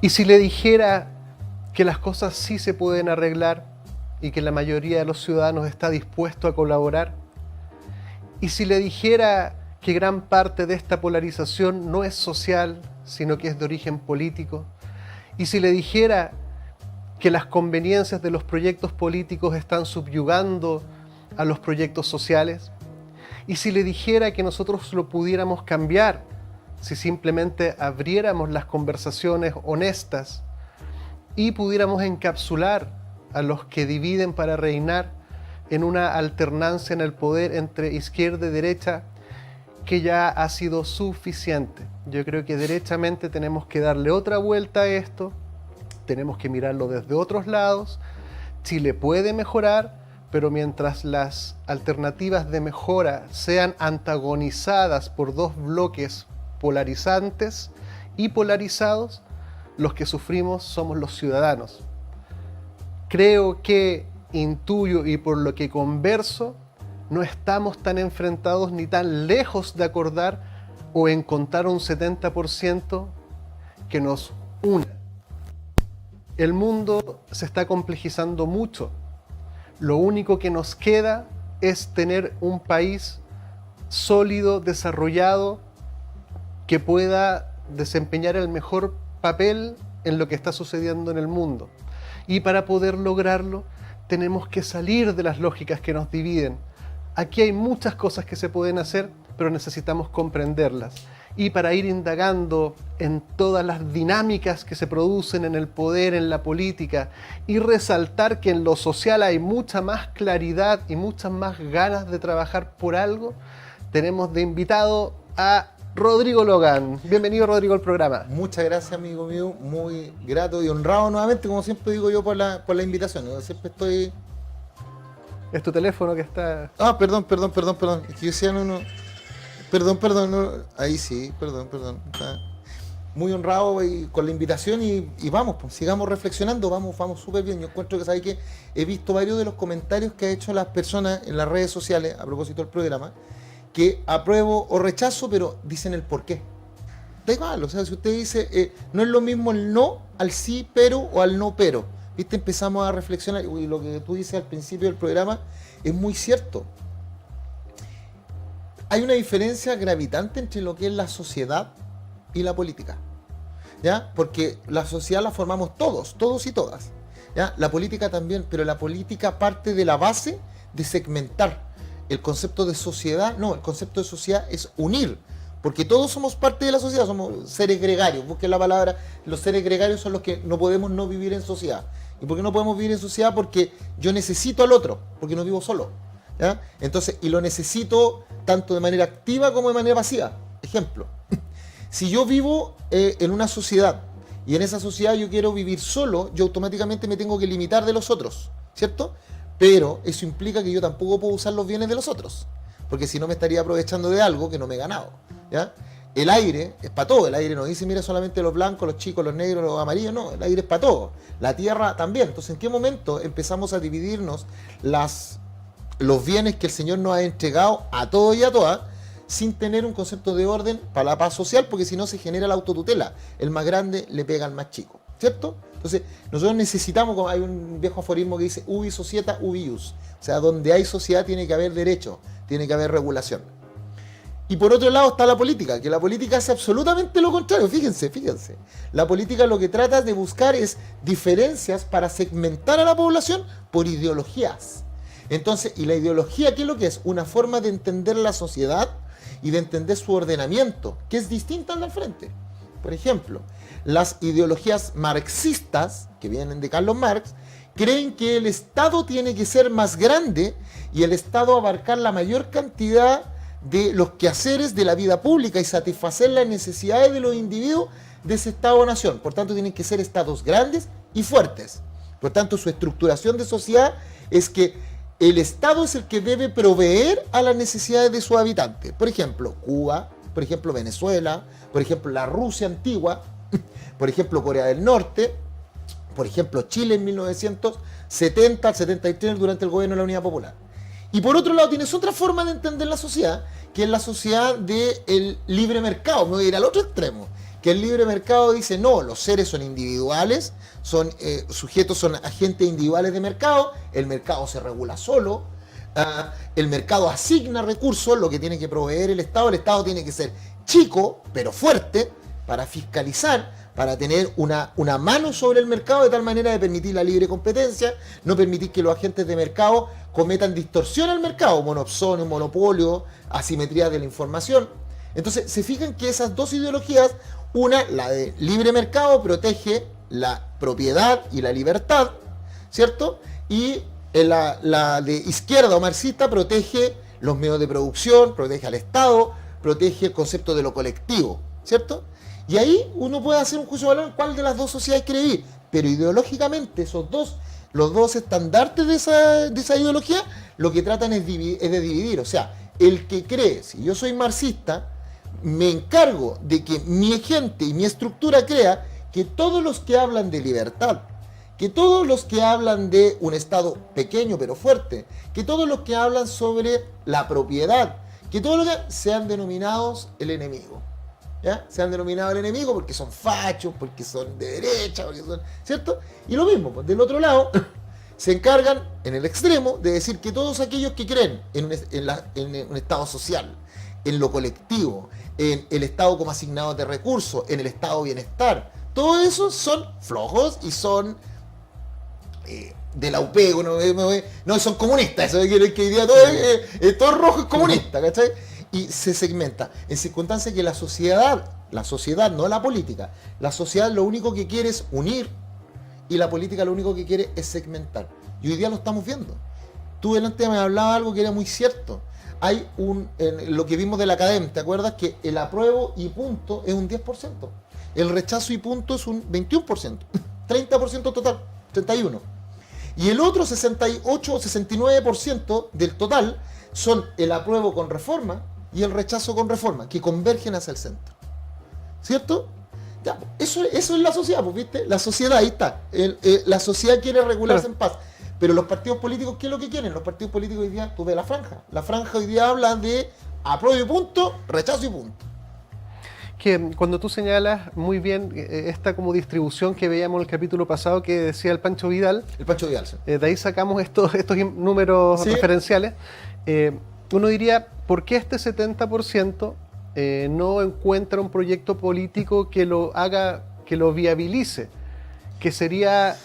¿Y si le dijera que las cosas sí se pueden arreglar y que la mayoría de los ciudadanos está dispuesto a colaborar? ¿Y si le dijera que gran parte de esta polarización no es social, sino que es de origen político? ¿Y si le dijera que las conveniencias de los proyectos políticos están subyugando a los proyectos sociales? ¿Y si le dijera que nosotros lo pudiéramos cambiar si simplemente abriéramos las conversaciones honestas y pudiéramos encapsular a los que dividen para reinar en una alternancia en el poder entre izquierda y derecha que ya ha sido suficiente? Yo creo que derechamente tenemos que darle otra vuelta a esto, tenemos que mirarlo desde otros lados. Chile puede mejorar, pero mientras las alternativas de mejora sean antagonizadas por dos bloques polarizantes y polarizados, los que sufrimos somos los ciudadanos. Creo que intuyo y por lo que converso, no estamos tan enfrentados ni tan lejos de acordar o encontrar un 70% que nos una. El mundo se está complejizando mucho. Lo único que nos queda es tener un país sólido, desarrollado, que pueda desempeñar el mejor papel en lo que está sucediendo en el mundo. Y para poder lograrlo, tenemos que salir de las lógicas que nos dividen. Aquí hay muchas cosas que se pueden hacer, pero necesitamos comprenderlas. Y para ir indagando en todas las dinámicas que se producen en el poder, en la política, y resaltar que en lo social hay mucha más claridad y muchas más ganas de trabajar por algo, tenemos de invitado a Rodrigo Logan. Bienvenido, Rodrigo, al programa. Muchas gracias, amigo mío. Muy grato y honrado nuevamente, como siempre digo yo, por la invitación. Yo siempre estoy... Es tu teléfono que está... Ah, perdón. Es que yo decía no. Perdón. No. Ahí sí, perdón. Está muy honrado y con la invitación y vamos, pues, sigamos reflexionando, vamos súper bien. Yo encuentro que, ¿sabes qué? He visto varios de los comentarios que han hecho las personas en las redes sociales a propósito del programa, que apruebo o rechazo, pero dicen el por qué. Da igual, o sea, si usted dice, no es lo mismo el no al sí, pero o al no, pero. ¿Viste? Empezamos a reflexionar y lo que tú dices al principio del programa es muy cierto. Hay una diferencia gravitante entre lo que es la sociedad y la política, ¿ya? Porque la sociedad la formamos todos y todas, ¿ya? La política también, pero la política parte de la base de segmentar. El concepto de sociedad, no, el concepto de sociedad es unir, porque todos somos parte de la sociedad, somos seres gregarios. Busquen la palabra, los seres gregarios son los que no podemos no vivir en sociedad. ¿Y por qué no podemos vivir en sociedad? Porque yo necesito al otro, porque no vivo solo, ¿ya? Entonces, y lo necesito tanto de manera activa como de manera pasiva. Ejemplo, si yo vivo en una sociedad y en esa sociedad yo quiero vivir solo, yo automáticamente me tengo que limitar de los otros, ¿cierto? Pero eso implica que yo tampoco puedo usar los bienes de los otros, porque si no me estaría aprovechando de algo que no me he ganado, ¿ya? El aire es para todo, el aire no dice, mira, solamente los blancos, los chicos, los negros, los amarillos, no, el aire es para todo, la tierra también. Entonces, ¿en qué momento empezamos a dividirnos los bienes que el Señor nos ha entregado a todos y a todas, sin tener un concepto de orden para la paz social? Porque si no se genera la autotutela, el más grande le pega al más chico, ¿cierto? Entonces, nosotros necesitamos, como hay un viejo aforismo que dice, ubi societa, ubi ius. O sea, donde hay sociedad tiene que haber derecho, tiene que haber regulación. Y por otro lado está la política, que la política hace absolutamente lo contrario. Fíjense. La política lo que trata de buscar es diferencias para segmentar a la población por ideologías. Entonces, ¿y la ideología qué es lo que es? Una forma de entender la sociedad y de entender su ordenamiento, que es distinta al frente. Por ejemplo, las ideologías marxistas, que vienen de Carlos Marx, creen que el Estado tiene que ser más grande y el Estado abarcar la mayor cantidad de los quehaceres de la vida pública y satisfacer las necesidades de los individuos de ese Estado-nación. Por tanto, tienen que ser estados grandes y fuertes. Por tanto, su estructuración de sociedad es que el Estado es el que debe proveer a las necesidades de sus habitantes. Por ejemplo, Cuba, por ejemplo, Venezuela, por ejemplo, la Rusia antigua, por ejemplo, Corea del Norte, por ejemplo, Chile en 1970 al 73 durante el gobierno de la Unidad Popular. Y por otro lado tienes otra forma de entender la sociedad, que es la sociedad del libre mercado. Me voy a ir al otro extremo, Que el libre mercado dice, no, los seres son individuales, son sujetos, son agentes individuales de mercado, el mercado se regula solo, el mercado asigna recursos, lo que tiene que proveer el Estado tiene que ser chico, pero fuerte, para fiscalizar, para tener una mano sobre el mercado de tal manera de permitir la libre competencia, no permitir que los agentes de mercado cometan distorsión al mercado, monopsonio, monopolio, asimetría de la información. Entonces, se fijan que esas dos ideologías, una, la de libre mercado, protege la propiedad y la libertad, ¿cierto? Y la de izquierda o marxista protege los medios de producción, protege al Estado, protege el concepto de lo colectivo, ¿cierto? Y ahí uno puede hacer un juicio de valor en cuál de las dos sociedades quiere vivir, pero ideológicamente los dos estandartes de esa ideología, lo que tratan es de dividir. O sea, el que cree, si yo soy marxista, me encargo de que mi gente y mi estructura crea que todos los que hablan de libertad, que todos los que hablan de un Estado pequeño pero fuerte, que todos los que hablan sobre la propiedad, que todos los que sean denominados el enemigo. ¿Ya? Se han denominado el enemigo porque son fachos, porque son de derecha, porque son, ¿cierto? Y lo mismo, pues del otro lado, se encargan en el extremo de decir que todos aquellos que creen en un Estado social, en lo colectivo, en el Estado como asignador de recursos, en el Estado bienestar, todo eso son flojos y son de la UP, no son comunistas, eso que hoy día todo rojo es comunista, ¿cachai? Y se segmenta en circunstancias que la sociedad, no la política, la sociedad lo único que quiere es unir y la política lo único que quiere es segmentar. Y hoy día lo estamos viendo. Tú delante me hablabas algo que era muy cierto. Hay lo que vimos de la academia, ¿te acuerdas? Que el apruebo y punto es un 10%. El rechazo y punto es un 21%. 30% total, 31%. Y el otro 68 o 69% del total son el apruebo con reforma y el rechazo con reforma, que convergen hacia el centro. ¿Cierto? Ya, eso es la sociedad, pues, ¿viste? La sociedad, ahí está. La sociedad quiere regularse en paz. Pero los partidos políticos, ¿qué es lo que quieren? Los partidos políticos hoy día, tú ves la franja. La franja hoy día habla de apruebo y punto, rechazo y punto. Que cuando tú señalas muy bien esta como distribución que veíamos en el capítulo pasado que decía el Pancho Vidal. El Pancho Vidal, sí. De ahí sacamos estos números ¿sí? referenciales. Uno diría, ¿por qué este 70% no encuentra un proyecto político que lo haga, que lo viabilice? Que sería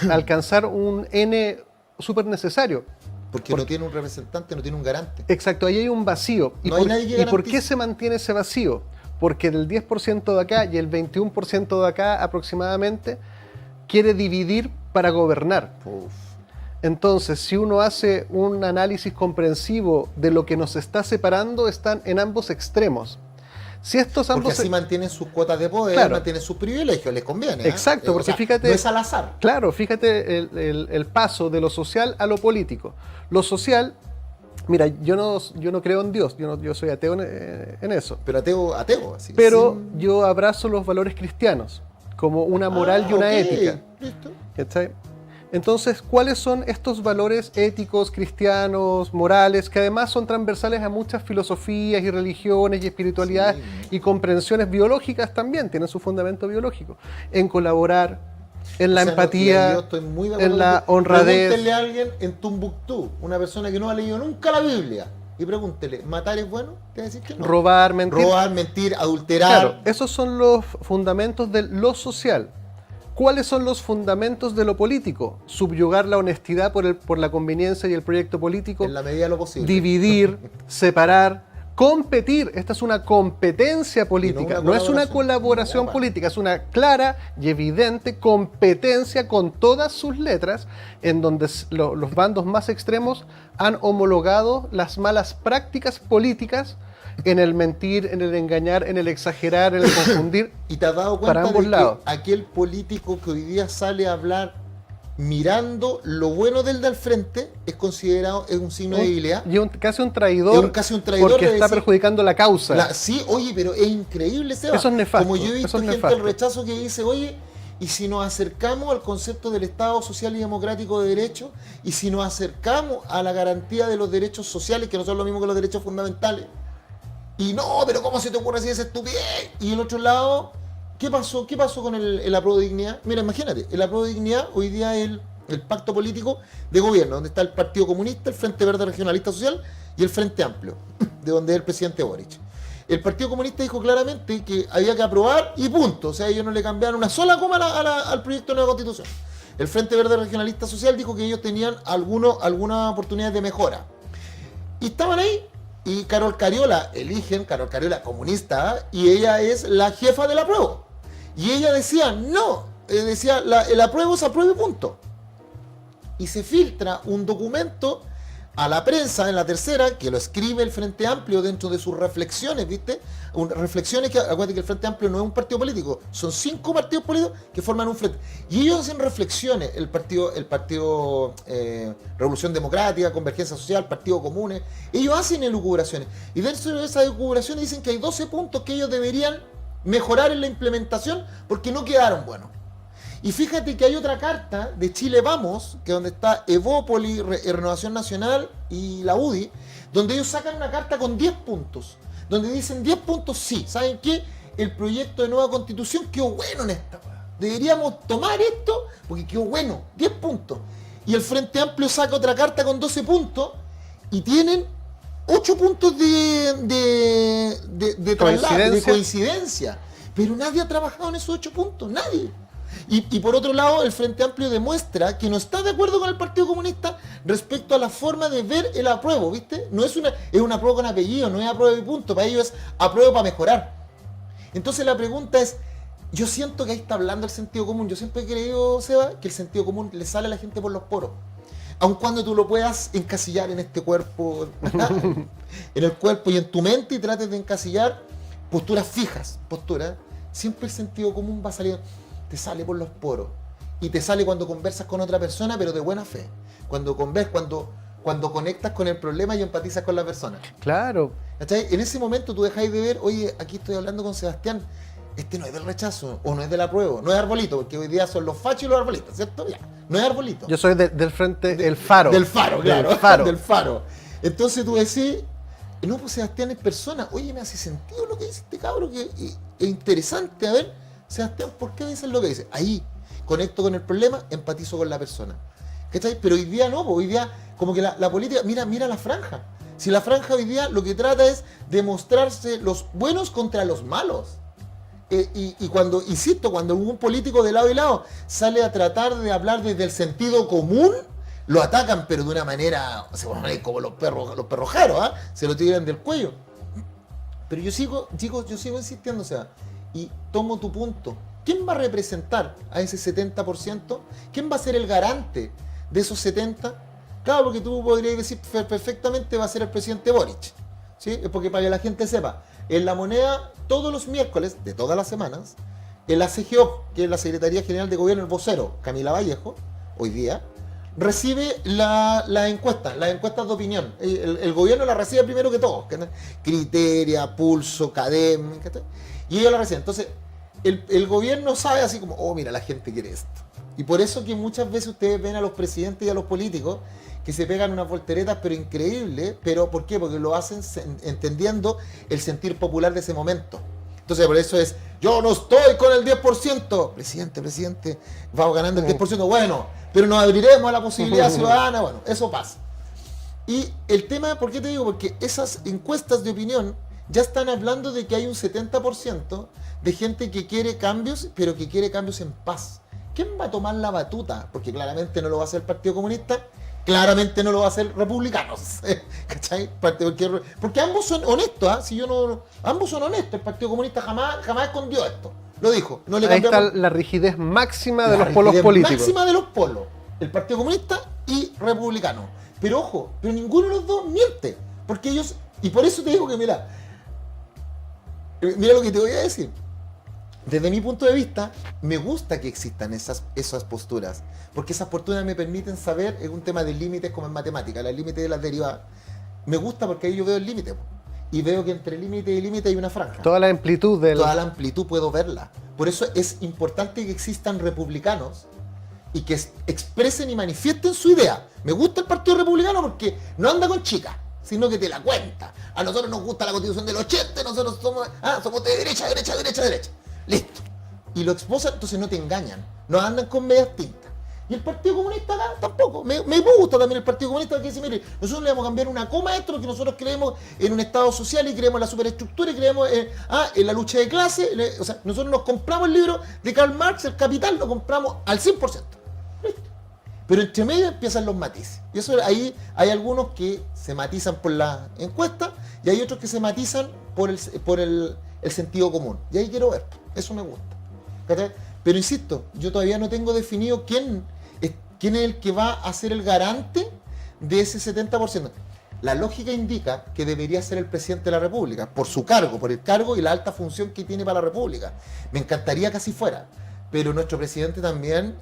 alcanzar un N súper necesario. Porque no tiene un representante, no tiene un garante. Exacto, ahí hay un vacío. No hay nadie que ¿Y por qué garantice? se mantiene ese vacío? Porque el 10% de acá y el 21% de acá aproximadamente quiere dividir para gobernar. Uf. Entonces, si uno hace un análisis comprensivo de lo que nos está separando, están en ambos extremos. Si estos ambos porque así mantienen sus cuotas de poder, claro, mantienen sus privilegios, les conviene. Exacto, porque o sea, fíjate... no es al azar. Claro, fíjate el paso de lo social a lo político. Lo social, mira, yo no creo en Dios, yo soy ateo en eso. Pero ateo, así. Pero sin... yo abrazo los valores cristianos, como una moral y una ética. Listo. ¿Cachai? Entonces, ¿cuáles son estos valores éticos, cristianos, morales, que además son transversales a muchas filosofías y religiones y espiritualidades y comprensiones biológicas también, tienen su fundamento biológico? En colaborar, en la empatía, yo estoy muy de acuerdo en la con honradez. Pregúntele a alguien en Tumbuctú, una persona que no ha leído nunca la Biblia, y pregúntele, ¿matar es bueno? Te va a decir que no. Robar, mentir, adulterar. Claro, esos son los fundamentos de lo social. ¿Cuáles son los fundamentos de lo político? Subyugar la honestidad por la conveniencia y el proyecto político. En la medida de lo posible. Dividir, separar, competir. Esta es una competencia política, no es una colaboración política, es una clara y evidente competencia con todas sus letras, en donde los bandos más extremos han homologado las malas prácticas políticas en el mentir, en el engañar, en el exagerar, en el confundir. ¿Y te has dado para cuenta ambos de lados? que aquel político que hoy día sale a hablar mirando lo bueno del al frente es considerado un signo de debilidad? Y casi un traidor, casi un traidor porque de está decir, perjudicando la causa. Sí, oye, pero es increíble, Seba. Eso es nefasto. Como yo he visto eso es gente nefasto. del rechazo que dice, oye, ¿y si nos acercamos al concepto del Estado social y democrático de derecho? ¿Y si nos acercamos a la garantía de los derechos sociales, que no son lo mismo que los derechos fundamentales? Y no, pero ¿cómo se te ocurre decir esa estupidez? Y el otro lado, ¿qué pasó con el apruebo de dignidad? Mira, imagínate, el apruebo de dignidad hoy día es el pacto político de gobierno, donde está el Partido Comunista, el Frente Verde Regionalista Social y el Frente Amplio, de donde es el presidente Boric. El Partido Comunista dijo claramente que había que aprobar y punto. O sea, ellos no le cambiaron una sola coma al proyecto de nueva constitución. El Frente Verde Regionalista Social dijo que ellos tenían alguna oportunidad de mejora. Y estaban ahí. Y Carol Cariola, Carol Cariola comunista, y ella es la jefa del apruebo. Y ella decía, no, decía, el apruebo es apruebo y punto. Y se filtra un documento a la prensa en la tercera, que lo escribe el Frente Amplio dentro de sus reflexiones, ¿viste? Reflexiones que, acuérdate que el Frente Amplio no es un partido político, son 5 partidos políticos que forman un frente. Y ellos hacen reflexiones, el partido Revolución Democrática, Convergencia Social, Partido Comunes, ellos hacen elucubraciones. Y dentro de esas elucubraciones dicen que hay 12 puntos que ellos deberían mejorar en la implementación porque no quedaron buenos. Y fíjate que hay otra carta de Chile Vamos, que es donde está Evópoli, Renovación Nacional y la UDI, donde ellos sacan una carta con 10 puntos, donde dicen 10 puntos sí. ¿Saben qué? El proyecto de nueva constitución quedó bueno en esta. Deberíamos tomar esto porque quedó bueno, 10 puntos. Y el Frente Amplio saca otra carta con 12 puntos y tienen 8 puntos de coincidencia. Pero nadie ha trabajado en esos 8 puntos, nadie. Y por otro lado, el Frente Amplio demuestra que no está de acuerdo con el Partido Comunista respecto a la forma de ver el apruebo, ¿viste? No es un apruebo con apellido, no es apruebo y punto, para ellos es apruebo para mejorar. Entonces la pregunta es, yo siento que ahí está hablando el sentido común. Yo siempre he creído, Seba, que el sentido común le sale a la gente por los poros. Aun cuando tú lo puedas encasillar en este cuerpo, en el cuerpo y en tu mente y trates de encasillar posturas fijas, siempre el sentido común va a salir. Te sale por los poros y te sale cuando conversas con otra persona, pero de buena fe. Cuando conectas con el problema y empatizas con la persona. Claro. ¿Cachai? En ese momento tú dejáis de ver, oye, aquí estoy hablando con Sebastián, este no es del rechazo o no es del apruebo, no es arbolito, porque hoy día son los fachos y los arbolitos, ¿cierto? Ya, no es arbolito. Yo soy del frente El Faro. Del Faro, claro. Del Faro. Del Faro. Entonces tú decís, no, pues Sebastián es persona. Oye, me hace sentido lo que dice este cabro, que es interesante. A ver, Sebastián, ¿por qué dices lo que dices? Ahí conecto con el problema, empatizo con la persona. ¿Cachai? Pero hoy día no, pues hoy día como que la política, mira la franja. Si la franja hoy día lo que trata es de mostrarse los buenos contra los malos. Y cuando, insisto, cuando un político de lado y lado sale a tratar de hablar desde el sentido común, lo atacan, pero de una manera, se van a poner como los perros jaros, ¿ah? Se lo tiran del cuello. Pero yo sigo insistiendo, o sea, y tomo tu punto. ¿Quién va a representar a ese 70%? ¿Quién va a ser el garante de esos 70%? Claro, porque tú podrías decir perfectamente va a ser el presidente Boric, ¿sí? Es porque para que la gente sepa, en La Moneda, todos los miércoles de todas las semanas, en la CGO, que es la Secretaría General de Gobierno, el vocero, Camila Vallejo, hoy día, recibe las encuestas de opinión. El gobierno la recibe primero que todos, Criteria, Pulso, Cadem, y ellos la reciben. Entonces, el gobierno sabe así como, oh, mira, la gente quiere esto. Y por eso que muchas veces ustedes ven a los presidentes y a los políticos que se pegan unas volteretas, pero increíbles. ¿Pero por qué? Porque lo hacen entendiendo el sentir popular de ese momento. Entonces, por eso es, yo no estoy con el 10%. Presidente, vamos ganando el 10%. Bueno, pero nos abriremos a la posibilidad ciudadana. Bueno, eso pasa. Y el tema, ¿por qué te digo? Porque esas encuestas de opinión ya están hablando de que hay un 70% de gente que quiere cambios, pero que quiere cambios en paz. ¿Quién va a tomar la batuta? Porque claramente no lo va a hacer el Partido Comunista, claramente no lo va a hacer republicanos. ¿Cachai? Porque ambos son honestos, ¿eh? Si yo no, ambos son honestos. El Partido Comunista jamás escondió esto. Lo dijo. No le Ahí cambiamos. está la rigidez máxima de los polos políticos. Máxima de los polos. El Partido Comunista y republicano. Pero ojo, pero ninguno de los dos miente. Porque ellos, y por eso te digo que mira lo que te voy a decir. Desde mi punto de vista, me gusta que existan esas posturas, porque esas posturas me permiten saber, es un tema de límites como en matemática, el límite de las derivadas. Me gusta porque ahí yo veo el límite, y veo que entre límite y límite hay una franja. Toda la amplitud Toda la amplitud puedo verla. Por eso es importante que existan republicanos y que expresen y manifiesten su idea. Me gusta el Partido Republicano porque no anda con chicas, sino que te la cuenta. A nosotros nos gusta la Constitución del 80, nosotros somos de derecha. Listo. y lo esposan, entonces no te engañan, no andan con medias tintas. Y el Partido Comunista acá tampoco. Me gusta también el Partido Comunista que dice, mire, nosotros le vamos a cambiar una coma a esto porque nosotros creemos en un Estado social y creemos en la superestructura y creemos en la lucha de clase. O sea, nosotros nos compramos el libro de Karl Marx, El Capital, lo compramos al 100%. Listo. Pero entre medio empiezan los matices. Y eso ahí hay algunos que se matizan por la encuesta y hay otros que se matizan por el sentido común. Y ahí quiero ver. Eso me gusta. ¿Cachai? Pero insisto, yo todavía no tengo definido quién es el que va a ser el garante de ese 70%. La lógica indica que debería ser el presidente de la República, por su cargo, por el cargo y la alta función que tiene para la República. Me encantaría que así fuera, pero nuestro presidente también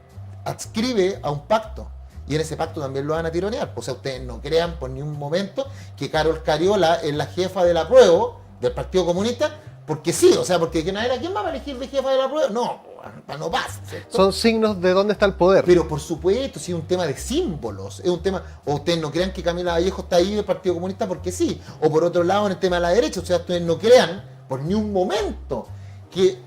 adscribe a un pacto, y en ese pacto también lo van a tironear. O sea, ustedes no crean por ni un momento que Carol Cariola es la jefa del apruebo del Partido Comunista, porque sí, o sea, porque ¿quién va a elegir de jefa del apruebo? No pasa, ¿cierto? Son signos de dónde está el poder. Pero por supuesto, si es un tema de símbolos, es un tema, o ustedes no crean que Camila Vallejo está ahí del Partido Comunista porque sí, o por otro lado en el tema de la derecha, o sea, ustedes no crean por ni un momento que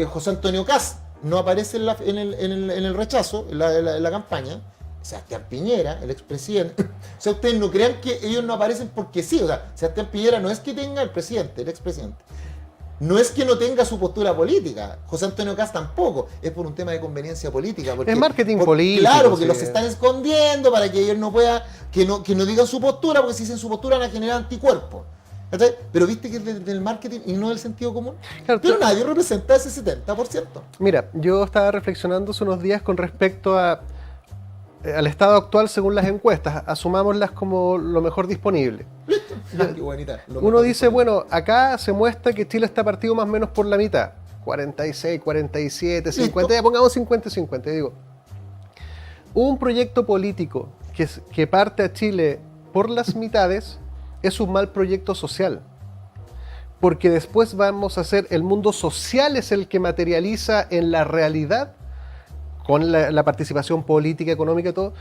José Antonio Kast no aparece en el rechazo, en la campaña. Sebastián Piñera, el expresidente. O sea, ustedes no crean que ellos no aparecen porque sí. O sea, Sebastián Piñera no es que tenga el presidente, el expresidente. No es que no tenga su postura política. José Antonio Kast tampoco. Es por un tema de conveniencia política. Porque, es marketing político. Claro, porque sí. Los están escondiendo para que ellos no puedan, que no digan su postura, porque si dicen su postura van a generar anticuerpos. ¿Cachai? Pero viste que es del marketing y no del sentido común. Claro, pero nadie representa ese 70%. Mira, yo estaba reflexionando hace unos días con respecto al estado actual según las encuestas, asumámoslas como lo mejor disponible. ¿Listo? Qué bonita. Uno dice, bueno, acá se muestra que Chile está partido más o menos por la mitad. 46, 47, 50, ya pongamos 50 y 50. Digo, un proyecto político que parte a Chile por las mitades es un mal proyecto social. Porque después vamos a hacer, el mundo social es el que materializa en la realidad con la participación política, económica y todo,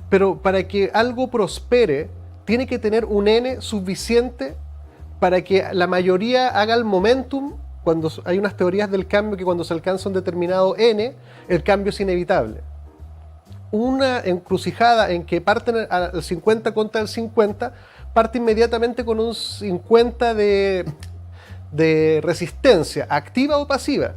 pero para que algo prospere, tiene que tener un N suficiente para que la mayoría haga el momentum. Cuando hay unas teorías del cambio que cuando se alcanza un determinado N, el cambio es inevitable. Una encrucijada en que parten al 50 contra el 50, parte inmediatamente con un 50 de resistencia, activa o pasiva.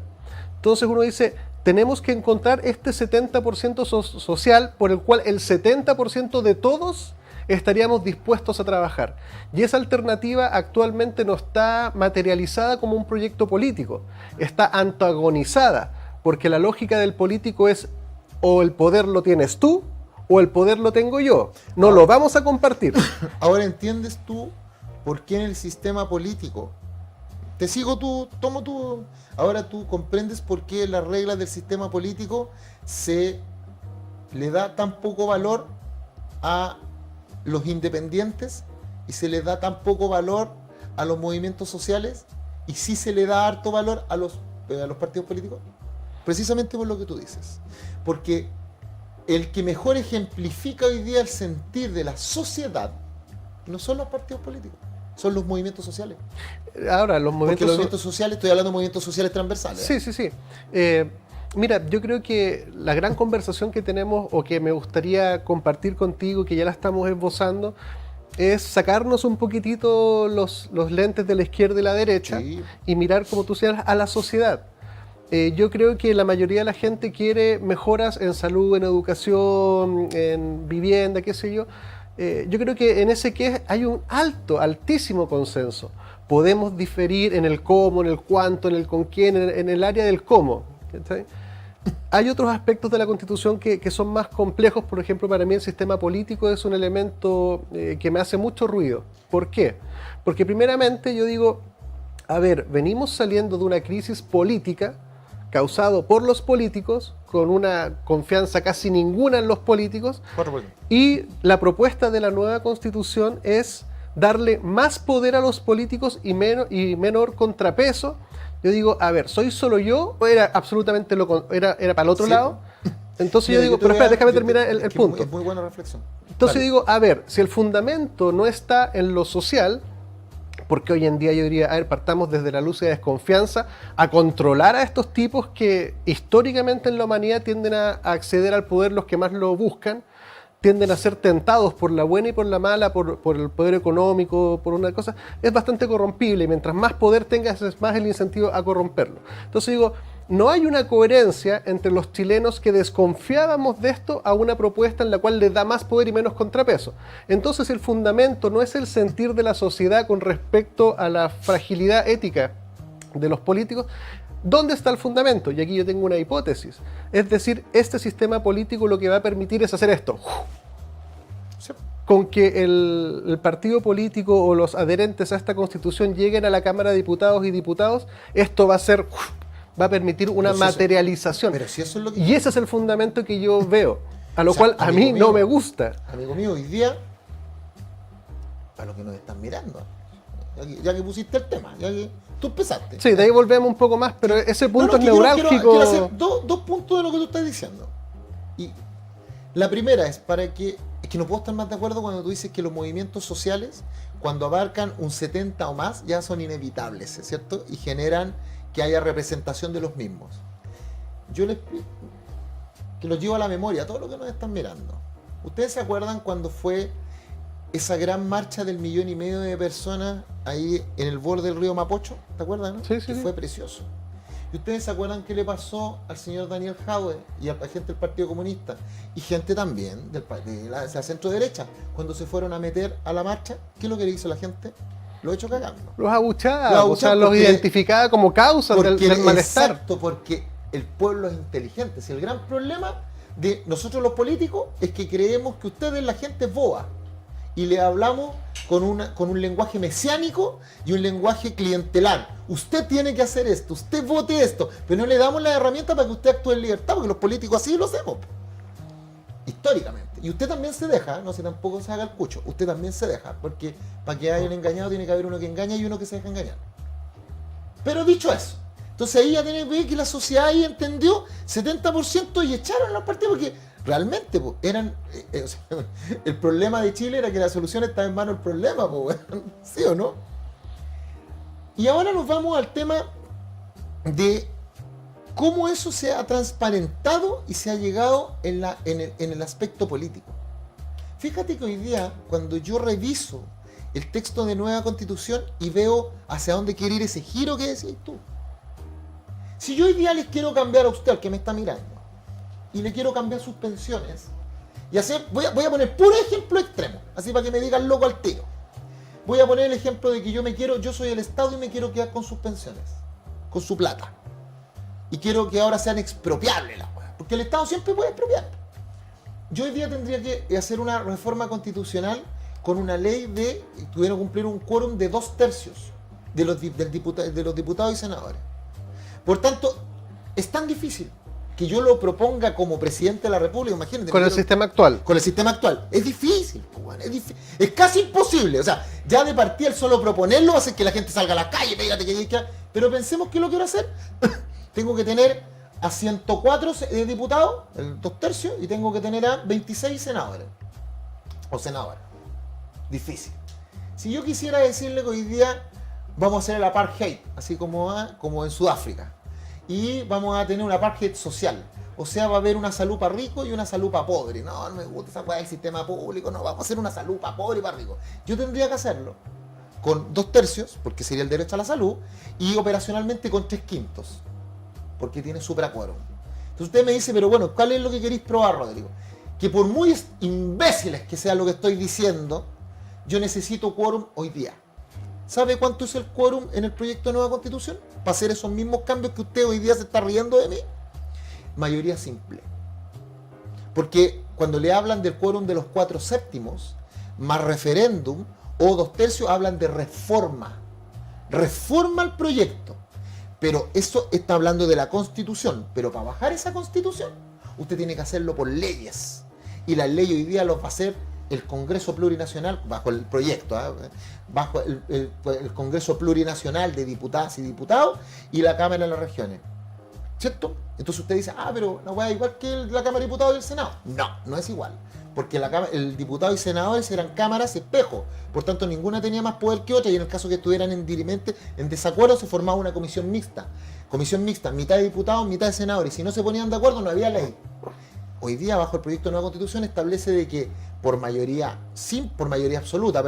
Entonces uno dice, tenemos que encontrar este 70% social por el cual el 70% de todos estaríamos dispuestos a trabajar. Y esa alternativa actualmente no está materializada como un proyecto político, está antagonizada, porque la lógica del político es o el poder lo tienes tú o el poder lo tengo yo. No lo vamos a compartir. Ahora entiendes tú por qué en el sistema político, te sigo tú, tomo tú, ahora tú comprendes por qué en las reglas del sistema político se le da tan poco valor a los independientes y se le da tan poco valor a los movimientos sociales y sí se le da harto valor a los partidos políticos. Precisamente por lo que tú dices. Porque el que mejor ejemplifica hoy día el sentir de la sociedad no son los partidos políticos, son los movimientos sociales. Ahora, los movimientos sociales, estoy hablando de movimientos sociales transversales. Sí. Mira, yo creo que la gran conversación que tenemos o que me gustaría compartir contigo, que ya la estamos esbozando, es sacarnos un poquitito los lentes de la izquierda y la derecha, sí, y mirar, como tú decías, a la sociedad. Yo creo que la mayoría de la gente quiere mejoras en salud, en educación, en vivienda, qué sé yo. Yo creo que en ese que hay un altísimo consenso. Podemos diferir en el cómo, en el cuánto, en el con quién, en el área del cómo. ¿Sí? Hay otros aspectos de la Constitución que son más complejos. Por ejemplo, para mí el sistema político es un elemento que me hace mucho ruido. ¿Por qué? Porque primeramente yo digo, a ver, venimos saliendo de una crisis política causado por los políticos, con una confianza casi ninguna en los políticos, y la propuesta de la nueva Constitución es darle más poder a los políticos y menor contrapeso. Yo digo, a ver, ¿soy solo yo o era absolutamente era para el otro sí, lado? Entonces yo digo, pero espera, déjame terminar el punto. Es muy buena reflexión. Entonces digo, a ver, si el fundamento no está en lo social, Porque hoy en día yo diría, a ver, partamos desde la luz de desconfianza a controlar a estos tipos que históricamente en la humanidad tienden a acceder al poder los que más lo buscan, tienden a ser tentados por la buena y por la mala, por el poder económico, por una cosa, es bastante corrompible y mientras más poder tengas es más el incentivo a corromperlo. Entonces digo, no hay una coherencia entre los chilenos que desconfiábamos de esto a una propuesta en la cual le da más poder y menos contrapeso. Entonces el fundamento no es el sentir de la sociedad con respecto a la fragilidad ética de los políticos. ¿Dónde está el fundamento? Y aquí yo tengo una hipótesis. Es decir, este sistema político lo que va a permitir es hacer esto. Con que el partido político o los adherentes a esta constitución lleguen a la Cámara de Diputados y Diputados, esto va a permitir una materialización. Pero si eso es lo que... Y ese es el fundamento que yo veo, a lo cual a mí no me gusta. Amigo mío, hoy día, para los que nos están mirando, ya que pusiste el tema, ya que tú empezaste. Sí, de ahí volvemos un poco más, pero ese punto es neurálgico. Quiero hacer dos puntos de lo que tú estás diciendo. Y la primera es que no puedo estar más de acuerdo cuando tú dices que los movimientos sociales, cuando abarcan un 70 o más, ya son inevitables, ¿cierto? Y generan que haya representación de los mismos. Yo les pido que los llevo a la memoria, a todos los que nos están mirando. ¿Ustedes se acuerdan cuando fue esa gran marcha del 1,5 millones de personas ahí en el borde del río Mapocho? ¿Te acuerdas, no? Sí, sí, Que sí. fue precioso. ¿Y ustedes se acuerdan qué le pasó al señor Daniel Jadwe y a la gente del Partido Comunista? Y gente también de la centro derecha, cuando se fueron a meter a la marcha, ¿qué es lo que le hizo la gente? Lo he hecho cagando. Los abuchaba, o sea, los identificaba como causas del malestar. Exacto, porque el pueblo es inteligente. Si el gran problema de nosotros los políticos es que creemos que ustedes, la gente, es boba. Y le hablamos con un lenguaje mesiánico y un lenguaje clientelar. Usted tiene que hacer esto, usted vote esto, pero no le damos las herramientas para que usted actúe en libertad, porque los políticos así lo hacemos. Históricamente. Y usted también se deja, no sé, tampoco se haga el cucho, usted también se deja, porque para que haya un engañado tiene que haber uno que engaña y uno que se deja engañar. Pero dicho eso, entonces ahí ya tiene que ver que la sociedad ahí entendió 70% y echaron a los partidos, porque realmente eran... o sea, el problema de Chile era que la solución estaba en manos del problema, ¿sí o no? Y ahora nos vamos al tema de cómo eso se ha transparentado y se ha llegado en el aspecto político. Fíjate que hoy día, cuando yo reviso el texto de nueva constitución y veo hacia dónde quiere ir ese giro que decís tú. Si yo hoy día les quiero cambiar a usted, al que me está mirando, y le quiero cambiar sus pensiones, y hacer, voy a poner puro ejemplo extremo, así para que me digan loco al tiro. Voy a poner el ejemplo de que yo soy el Estado y me quiero quedar con sus pensiones, con su plata. Y quiero que ahora sean expropiables las cosas, porque el Estado siempre puede expropiar. Yo hoy día tendría que hacer una reforma constitucional con una ley de tuvieron que cumplir un quórum de 2/3 de los diputados y senadores. Por tanto, es tan difícil que yo lo proponga como presidente de la República, imagínate. Con el sistema actual. Con el sistema actual. Es difícil, es casi imposible. O sea, ya de partida el solo proponerlo hace que la gente salga a la calle, pero pensemos que lo quiero hacer. Tengo que tener a 104 diputados, el 2/3, y tengo que tener a 26 senadores. O senadoras. Difícil. Si yo quisiera decirle que hoy día vamos a hacer el apartheid, así como en Sudáfrica, y vamos a tener un apartheid social, o sea, va a haber una salud para ricos y una salud para pobres. No me gusta esa weá del sistema público, no, vamos a hacer una salud para pobres y para ricos. Yo tendría que hacerlo con 2/3, porque sería el derecho a la salud, y operacionalmente con 3/5, porque tiene supraquórum. Entonces usted me dice, pero bueno, ¿cuál es lo que queréis probar, Rodrigo? Que por muy imbéciles que sea lo que estoy diciendo, yo necesito quórum hoy día. ¿Sabe cuánto es el quórum en el proyecto de nueva constitución? Para hacer esos mismos cambios que usted hoy día se está riendo de mí. Mayoría simple. Porque cuando le hablan del quórum de los 4/7, más referéndum o 2/3, hablan de reforma. Reforma al proyecto. Pero eso está hablando de la Constitución. Pero para bajar esa Constitución, usted tiene que hacerlo por leyes. Y la ley hoy día lo va a hacer el Congreso Plurinacional, bajo el proyecto, bajo el Congreso Plurinacional de Diputadas y Diputados y la Cámara de las Regiones. ¿Cierto? Entonces usted dice, pero la hueá es igual que la Cámara de Diputados y el Senado. No, no es igual. porque el diputado y senadores eran cámaras espejo, por tanto ninguna tenía más poder que otra, y en el caso que estuvieran en dirimente, en desacuerdo, se formaba una comisión mixta, mitad de diputados, mitad de senadores, y si no se ponían de acuerdo no había ley. Hoy día, bajo el proyecto de nueva constitución, establece de que por mayoría absoluta,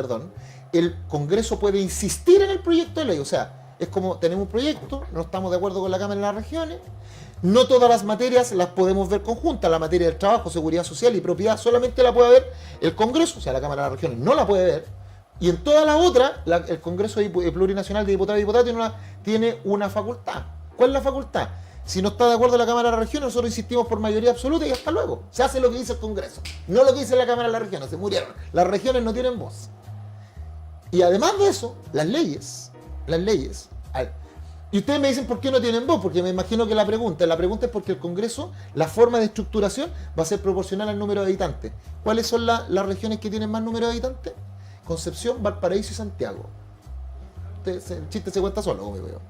el Congreso puede insistir en el proyecto de ley. O sea, es como tenemos un proyecto, no estamos de acuerdo con la Cámara de las Regiones, no todas las materias las podemos ver conjuntas, la materia del trabajo, seguridad social y propiedad solamente la puede ver el Congreso, o sea, la Cámara de las Regiones no la puede ver, y en todas las otras, el Congreso Plurinacional de Diputados y Diputadas tiene una facultad. ¿Cuál es la facultad? Si no está de acuerdo la Cámara de las Regiones, nosotros insistimos por mayoría absoluta y hasta luego. Se hace lo que dice el Congreso, no lo que dice la Cámara de las Regiones, se murieron. Las regiones no tienen voz. Y además de eso, las leyes. Y ustedes me dicen por qué no tienen voz, porque me imagino que la pregunta es porque el Congreso, la forma de estructuración va a ser proporcional al número de habitantes. ¿Cuáles son las regiones que tienen más número de habitantes? Concepción, Valparaíso y Santiago. El chiste se cuenta solo, como digo.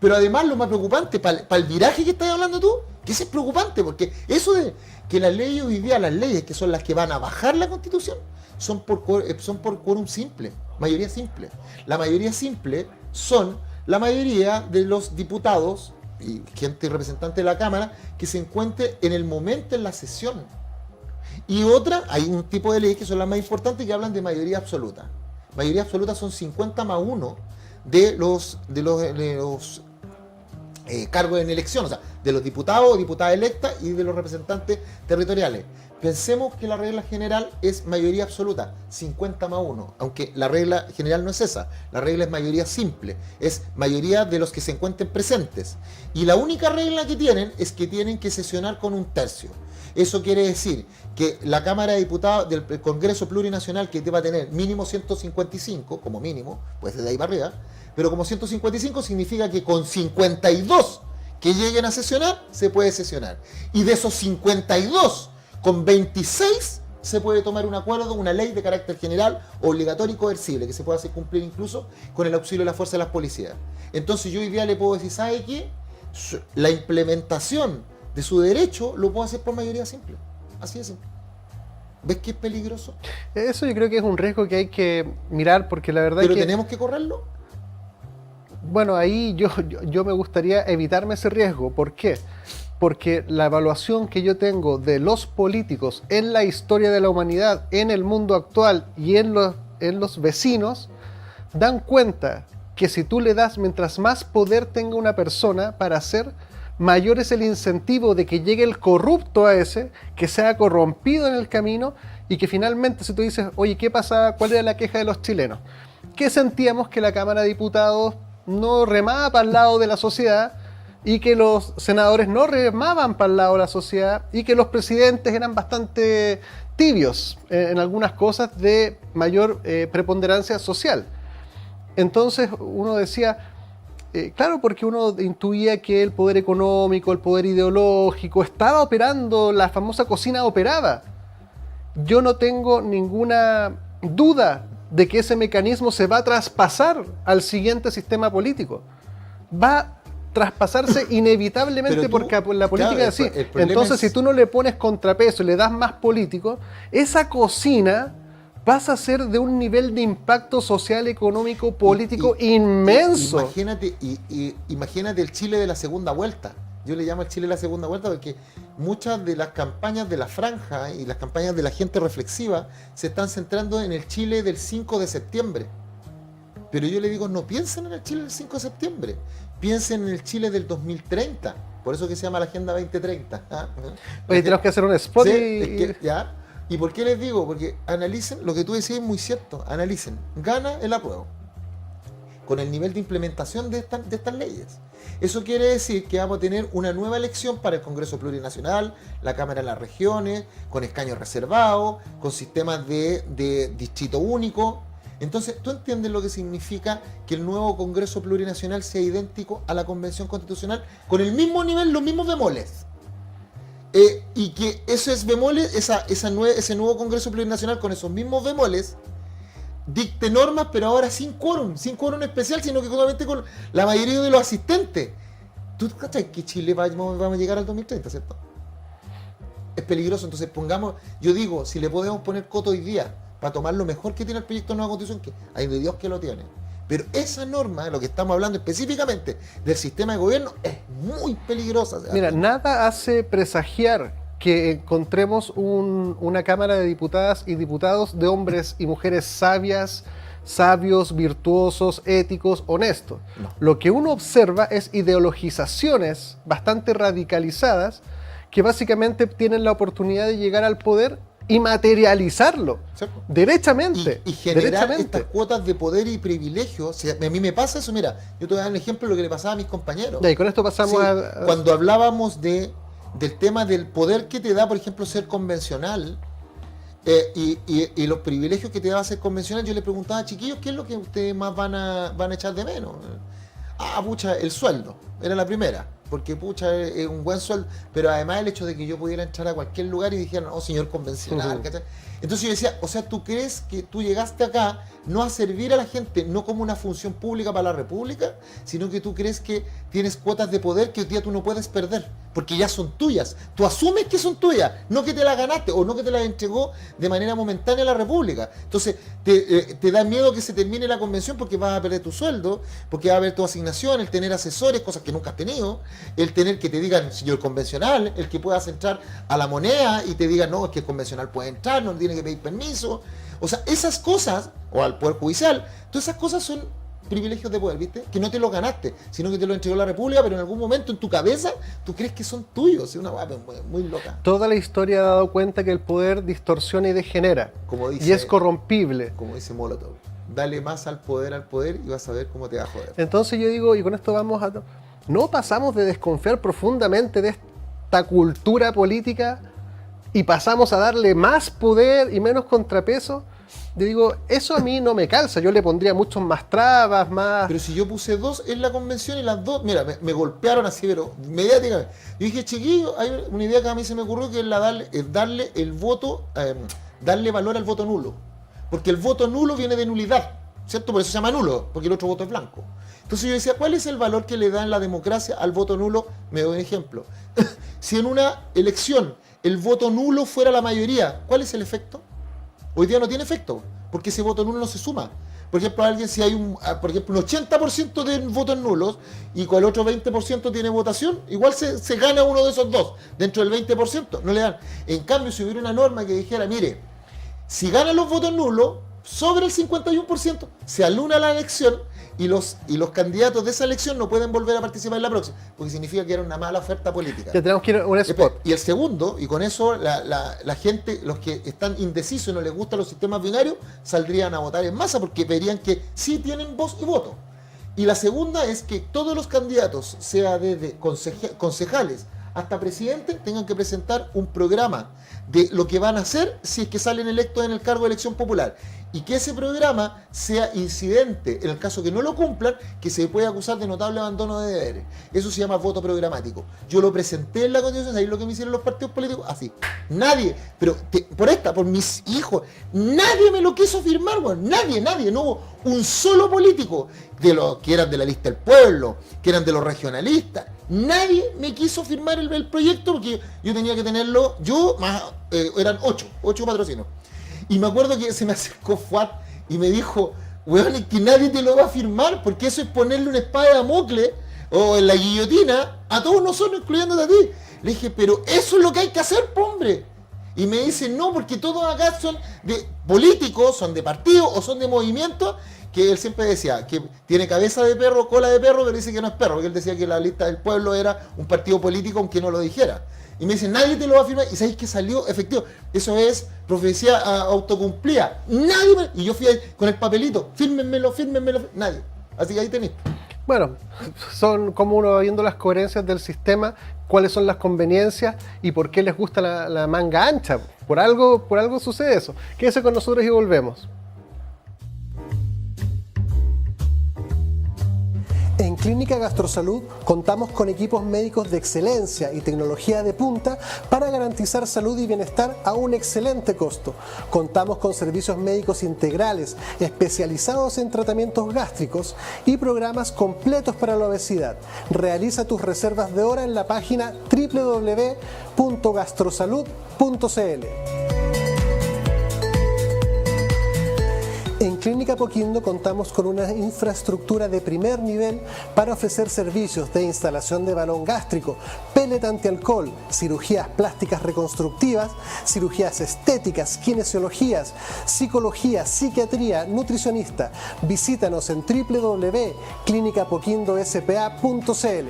Pero además lo más preocupante, para el viraje que estás hablando tú, que eso es preocupante, porque eso de que las leyes hoy día, las leyes que son las que van a bajar la Constitución, son por quórum simple, mayoría simple. La mayoría simple son la mayoría de los diputados y gente representante de la Cámara que se encuentre en el momento en la sesión. Y otra, hay un tipo de leyes que son las más importantes que hablan de mayoría absoluta. Mayoría absoluta son 50+1 de los cargos en elección, o sea, de los diputados o diputadas electas y de los representantes territoriales. Pensemos que la regla general es mayoría absoluta, 50+1, aunque la regla general no es esa, la regla es mayoría simple, es mayoría de los que se encuentren presentes. Y la única regla que tienen es que tienen que sesionar con 1/3. Eso quiere decir que la Cámara de Diputados del Congreso Plurinacional, que va a tener mínimo 155, como mínimo, pues de ahí para arriba, pero como 155 significa que con 52 que lleguen a sesionar, se puede sesionar. Y de esos 52, con 26 se puede tomar un acuerdo, una ley de carácter general, obligatorio y coercible, que se puede hacer cumplir incluso con el auxilio de la fuerza de las policías. Entonces yo hoy día le puedo decir, ¿sabe qué? La implementación de su derecho lo puedo hacer por mayoría simple. Así de simple. ¿Ves que es peligroso? Eso yo creo que es un riesgo que hay que mirar, porque la verdad ¿Pero es que... tenemos que correrlo? Bueno, ahí yo me gustaría evitarme ese riesgo. ¿Por qué? Porque la evaluación que yo tengo de los políticos en la historia de la humanidad, en el mundo actual y en los vecinos, dan cuenta que si tú le das, mientras más poder tenga una persona para hacer, mayor es el incentivo de que llegue el corrupto a ese, que sea corrompido en el camino, y que finalmente, si tú dices, oye, ¿qué pasaba? ¿Cuál era la queja de los chilenos? Que sentíamos que la Cámara de Diputados no remaba para el lado de la sociedad, y que los senadores no remaban para el lado de la sociedad, y que los presidentes eran bastante tibios en algunas cosas de mayor preponderancia social. Entonces uno decía, claro, porque uno intuía que el poder económico, el poder ideológico estaba operando, la famosa cocina operaba. Yo no tengo ninguna duda de que ese mecanismo se va a traspasar al siguiente sistema político. Va a traspasarse inevitablemente porque la política es así. Entonces, si tú no le pones contrapeso y le das más político, esa cocina pasa a ser de un nivel de impacto social, económico, político inmenso. Imagínate el Chile de la segunda vuelta. Yo le llamo el Chile de la segunda vuelta porque muchas de las campañas de la franja y las campañas de la gente reflexiva se están centrando en el Chile del 5 de septiembre. Pero yo le digo, no piensen en el Chile del 5 de septiembre, piensen en el Chile del 2030. Por eso que se llama la Agenda 2030. Oye, tenemos que hacer un spot. Sí, ¿ya? ¿Y por qué les digo? Porque analicen, lo que tú decías es muy cierto, analicen, gana el apruebo con el nivel de implementación de estas leyes. Eso quiere decir que vamos a tener una nueva elección para el Congreso Plurinacional, la Cámara de las Regiones, con escaños reservados, con sistemas de distrito único. Entonces, ¿tú entiendes lo que significa que el nuevo Congreso Plurinacional sea idéntico a la Convención Constitucional con el mismo nivel, los mismos bemoles? Y que esos bemoles, ese nuevo Congreso Plurinacional con esos mismos bemoles, dicte normas, pero ahora sin quórum especial, sino que solamente con la mayoría de los asistentes. ¿Tú cachai que Chile vamos a llegar al 2030, cierto? es peligroso. Entonces yo digo, si le podemos poner coto hoy día para tomar lo mejor que tiene el proyecto de nueva constitución, que hay de Dios que lo tiene. Pero esa norma, de lo que estamos hablando específicamente del sistema de gobierno, es muy peligrosa. Mira, nada hace presagiar que encontremos una Cámara de Diputadas y Diputados de hombres y mujeres sabios, virtuosos, éticos, honestos. No. Lo que uno observa es ideologizaciones bastante radicalizadas que básicamente tienen la oportunidad de llegar al poder y materializarlo, ¿sí? derechamente. Y generar derechamente. estas cuotas de poder y privilegio. O sea, a mí me pasa eso, mira, yo te voy a dar un ejemplo de lo que le pasaba a mis compañeros. Ya, y con esto pasamos Sí, a... Cuando hablábamos del tema del poder que te da, por ejemplo, ser convencional, y los privilegios que te da ser convencional, yo le preguntaba, chiquillos, ¿qué es lo que ustedes más van a echar de menos? Pucha, el sueldo, era la primera, porque pucha, es un buen sueldo, pero además el hecho de que yo pudiera entrar a cualquier lugar y dijeran, oh, señor convencional, ¿cachai? Entonces yo decía, o sea, ¿tú crees que tú llegaste acá no a servir a la gente, no como una función pública para la república, sino que tú crees que tienes cuotas de poder que hoy día tú no puedes perder, porque ya son tuyas, tú asumes que son tuyas, no que te las ganaste o no que te las entregó de manera momentánea la república? Entonces te da miedo que se termine la convención porque vas a perder tu sueldo, porque va a haber tu asignación, el tener asesores, cosas que nunca has tenido, el tener que te digan, señor convencional, el que puedas entrar a la moneda y te digan, no, es que el convencional puede entrar, no tiene que pedir permiso. O sea, esas cosas, o al Poder Judicial, todas esas cosas son privilegios de poder, ¿viste? Que no te los ganaste, sino que te lo entregó la República, pero en algún momento en tu cabeza tú crees que son tuyos. Es una guapa muy loca. Toda la historia ha dado cuenta que el poder distorsiona y degenera, Como dice, y es corrompible. Como dice Molotov, dale más al poder y vas a ver cómo te va a joder. Entonces yo digo, y con esto vamos a... ¿No pasamos de desconfiar profundamente de esta cultura política y pasamos a darle más poder y menos contrapeso? Yo digo, eso a mí no me calza, yo le pondría muchos más trabas, más... Pero si yo puse 2 en la convención y las 2, mira, me golpearon así, pero mediáticamente. Yo dije, chiquillo, hay una idea que a mí se me ocurrió, que es darle el voto, darle valor al voto nulo. Porque el voto nulo viene de nulidad, ¿cierto? Por eso se llama nulo, porque el otro voto es blanco. Entonces yo decía, ¿cuál es el valor que le da en la democracia al voto nulo? Me doy un ejemplo. Si en una elección el voto nulo fuera la mayoría, ¿cuál es el efecto? Hoy día no tiene efecto, porque ese voto nulo no se suma. Por ejemplo, si hay un 80% de votos nulos y con el otro 20% tiene votación, igual se gana uno de esos dos, dentro del 20%, no le dan. En cambio, si hubiera una norma que dijera, mire, si ganan los votos nulos, sobre el 51%, se anula la elección y los candidatos de esa elección no pueden volver a participar en la próxima, porque significa que era una mala oferta política. Ya tenemos que ir a un spot. Y el segundo, y con eso la gente, los que están indecisos y no les gustan los sistemas binarios, saldrían a votar en masa porque verían que sí tienen voz y voto. Y la segunda es que todos los candidatos, sea desde concejales hasta presidente, tengan que presentar un programa de lo que van a hacer si es que salen electos en el cargo de elección popular, y que ese programa sea incidente en el caso que no lo cumplan, que se puede acusar de notable abandono de deberes. Eso se llama voto programático. Yo lo presenté en la Constitución. ¿Sabéis lo que me hicieron los partidos políticos? Así. Nadie, pero por mis hijos, nadie me lo quiso firmar, bueno, nadie, no hubo un solo político de los que eran de la lista del pueblo, que eran de los regionalistas. Nadie me quiso firmar el proyecto porque yo tenía que tenerlo, eran 8 patrocinios. Y me acuerdo que se me acercó Fuad y me dijo, weón, es que nadie te lo va a firmar porque eso es ponerle una espada de Damocles o en la guillotina a todos nosotros, incluyéndote a ti. Le dije, pero eso es lo que hay que hacer, hombre. Y me dice, no, porque todos acá son de políticos, son de partidos o son de movimientos, que él siempre decía que tiene cabeza de perro, cola de perro, pero dice que no es perro, porque él decía que la lista del pueblo era un partido político aunque no lo dijera. Y me dice, nadie te lo va a firmar. Y sabéis que salió efectivo. Eso es profecía autocumplida. Nadie y yo fui ahí con el papelito, fírmenmelo, nadie. Así que ahí tenéis. Bueno, son como uno viendo las coherencias del sistema, cuáles son las conveniencias y por qué les gusta la manga ancha. Por algo sucede eso. Quédese con nosotros y volvemos. En Clínica Gastrosalud contamos con equipos médicos de excelencia y tecnología de punta para garantizar salud y bienestar a un excelente costo. Contamos con servicios médicos integrales especializados en tratamientos gástricos y programas completos para la obesidad. Realiza tus reservas de hora en la página www.gastrosalud.cl. En Clínica Apoquindo contamos con una infraestructura de primer nivel para ofrecer servicios de instalación de balón gástrico, pellet antialcohol, cirugías plásticas reconstructivas, cirugías estéticas, kinesiologías, psicología, psiquiatría, nutricionista. Visítanos en www.clinicapoquindospa.cl.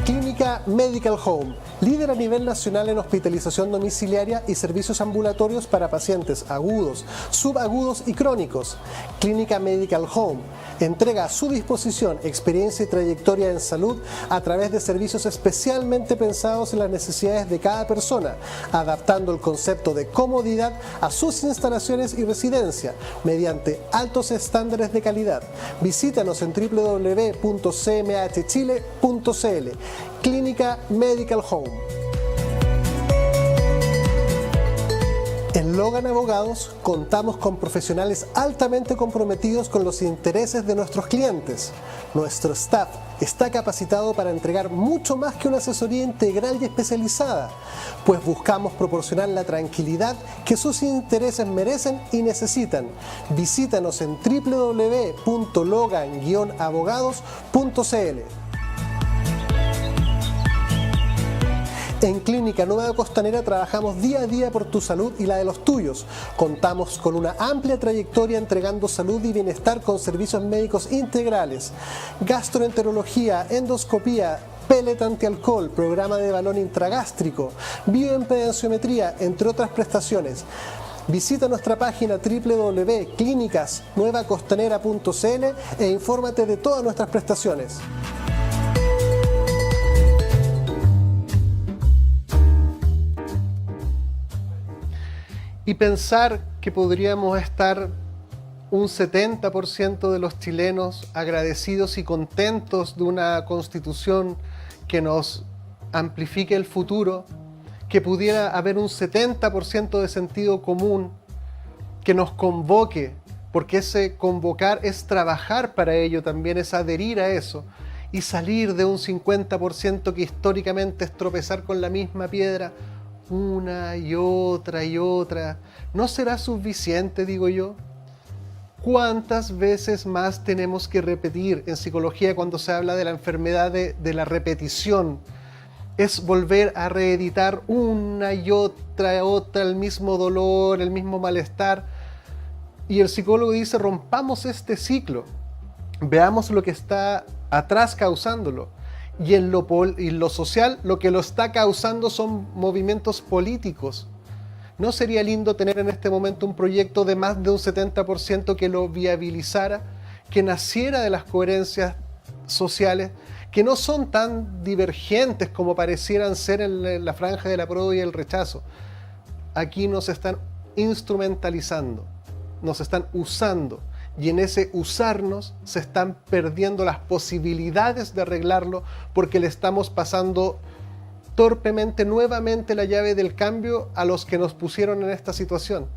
Clínica Medical Home, líder a nivel nacional en hospitalización domiciliaria y servicios ambulatorios para pacientes agudos, subagudos y crónicos. Clínica Medical Home entrega a su disposición experiencia y trayectoria en salud a través de servicios especialmente pensados en las necesidades de cada persona, adaptando el concepto de comodidad a sus instalaciones y residencia mediante altos estándares de calidad. Visítanos en www.cmhchile.cl. Clínica Medical Home. En Logan Abogados contamos con profesionales altamente comprometidos con los intereses de nuestros clientes. Nuestro staff está capacitado para entregar mucho más que una asesoría integral y especializada, pues buscamos proporcionar la tranquilidad que sus intereses merecen y necesitan. Visítanos en www.logan-abogados.cl. En Clínica Nueva Costanera trabajamos día a día por tu salud y la de los tuyos. Contamos con una amplia trayectoria entregando salud y bienestar con servicios médicos integrales, gastroenterología, endoscopía, pellet antialcohol, programa de balón intragástrico, bioimpedenciometría, entre otras prestaciones. Visita nuestra página www.clinicasnuevacostanera.cl e infórmate de todas nuestras prestaciones. Y pensar que podríamos estar un 70% de los chilenos agradecidos y contentos de una constitución que nos amplifique el futuro, que pudiera haber un 70% de sentido común, que nos convoque, porque ese convocar es trabajar para ello también, es adherir a eso, y salir de un 50% que históricamente es tropezar con la misma piedra, una y otra, ¿no será suficiente, digo yo? ¿Cuántas veces más tenemos que repetir? En psicología, cuando se habla de la enfermedad de la repetición, es volver a reeditar una y otra, el mismo dolor, el mismo malestar. Y el psicólogo dice, rompamos este ciclo, veamos lo que está atrás causándolo. Y en lo social, lo que lo está causando son movimientos políticos. ¿No sería lindo tener en este momento un proyecto de más de un 70% que lo viabilizara, que naciera de las coherencias sociales, que no son tan divergentes como parecieran ser en la franja del apruebo y el rechazo? Aquí nos están instrumentalizando, nos están usando. Y en ese usarnos se están perdiendo las posibilidades de arreglarlo porque le estamos pasando torpemente nuevamente la llave del cambio a los que nos pusieron en esta situación.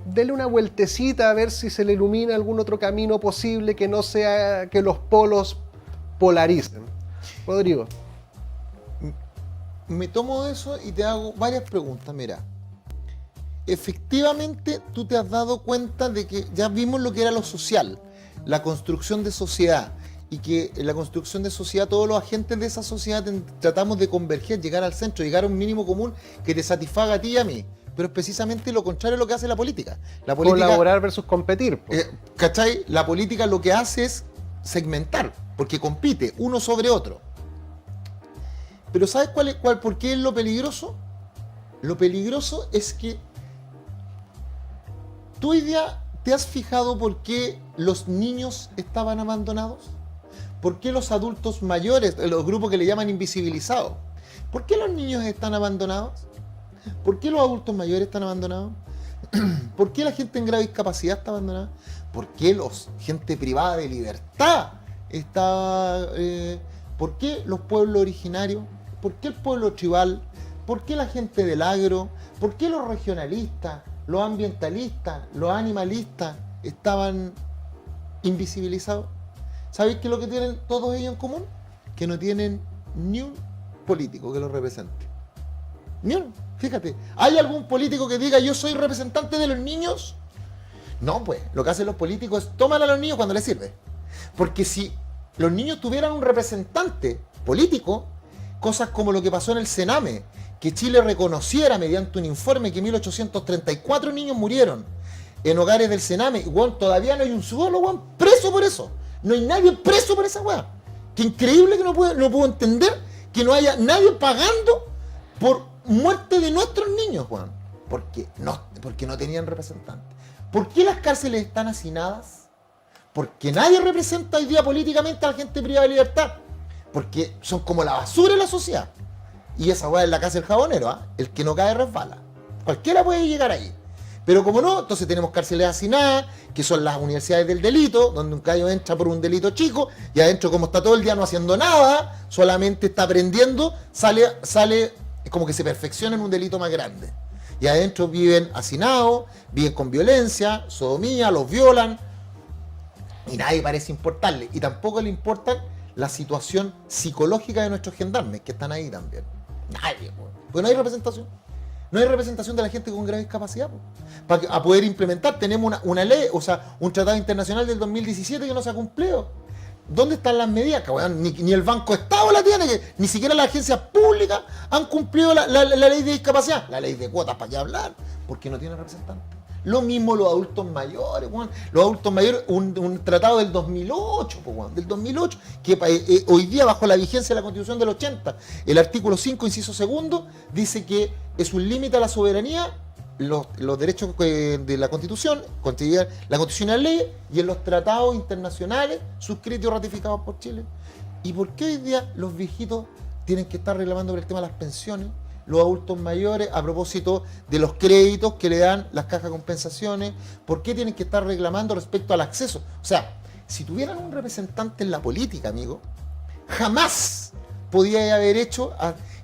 Dele una vueltecita a ver si se le ilumina algún otro camino posible que no sea que los polos polaricen. Rodrigo. Me tomo eso y te hago varias preguntas. Mira, efectivamente tú te has dado cuenta de que ya vimos lo que era lo social, la construcción de sociedad, y que en la construcción de sociedad todos los agentes de esa sociedad tratamos de converger, llegar al centro, llegar a un mínimo común que te satisfaga a ti y a mí. Pero es precisamente lo contrario de lo que hace la política. Colaborar versus competir. ¿Cachai? La política lo que hace es segmentar, porque compite uno sobre otro. Pero ¿sabes por qué es lo peligroso? Lo peligroso es que ¿tú hoy día te has fijado por qué los niños estaban abandonados? ¿Por qué los adultos mayores, los grupos que le llaman invisibilizados? ¿Por qué los niños están abandonados? ¿Por qué los adultos mayores están abandonados? ¿Por qué la gente en grave discapacidad está abandonada? ¿Por qué gente privada de libertad está... ¿por qué los pueblos originarios? ¿Por qué el pueblo tribal? ¿Por qué la gente del agro? ¿Por qué los regionalistas, los ambientalistas, los animalistas estaban invisibilizados? ¿Sabéis qué es lo que tienen todos ellos en común? Que no tienen ni un político que los represente. Ni uno. Fíjate, ¿hay algún político que diga yo soy representante de los niños? No, pues, lo que hacen los políticos es toman a los niños cuando les sirve. Porque si los niños tuvieran un representante político, cosas como lo que pasó en el Sename, que Chile reconociera mediante un informe que 1834 niños murieron en hogares del Sename, y bueno, todavía no hay un solo bueno, preso por eso. No hay nadie preso por esa weá. Qué increíble que no puedo entender que no haya nadie pagando por muerte de nuestros niños, Juan. Porque no tenían representantes. ¿Por qué las cárceles están hacinadas? Porque nadie representa hoy día políticamente a la gente privada de libertad. Porque son como la basura de la sociedad. Y esa weá es la casa del jabonero, ¿ah? El que no cae resbala. Cualquiera puede llegar ahí. Pero como no, entonces tenemos cárceles hacinadas, que son las universidades del delito, donde un gallo entra por un delito chico, y adentro como está todo el día no haciendo nada, solamente está aprendiendo, sale, es como que se perfecciona en un delito más grande. Y adentro viven hacinados, viven con violencia, sodomía, los violan, y nadie parece importarle. Y tampoco le importa la situación psicológica de nuestros gendarmes, que están ahí también. Nadie, porque no hay representación. No hay representación de la gente con grave discapacidad. Para poder implementar, tenemos una ley, o sea, un tratado internacional del 2017 que no se ha cumplido. ¿Dónde están las medidas? Que, bueno, ni el Banco Estado la tiene, que ni siquiera las agencias públicas han cumplido la ley de discapacidad. La ley de cuotas, ¿para qué hablar? Porque no tiene representantes. Lo mismo los adultos mayores, Juan. Los adultos mayores, un tratado del 2008, Juan, del 2008, que hoy día bajo la vigencia de la Constitución del 80, el artículo 5, inciso segundo, dice que es un límite a la soberanía, los derechos de la Constitución, la Constitución y la ley, y en los tratados internacionales suscritos y ratificados por Chile. ¿Y por qué hoy día los viejitos tienen que estar reclamando por el tema de las pensiones? Los adultos mayores, a propósito de los créditos que le dan las cajas de compensaciones, ¿por qué tienen que estar reclamando respecto al acceso? O sea, si tuvieran un representante en la política, amigo, jamás podía haber hecho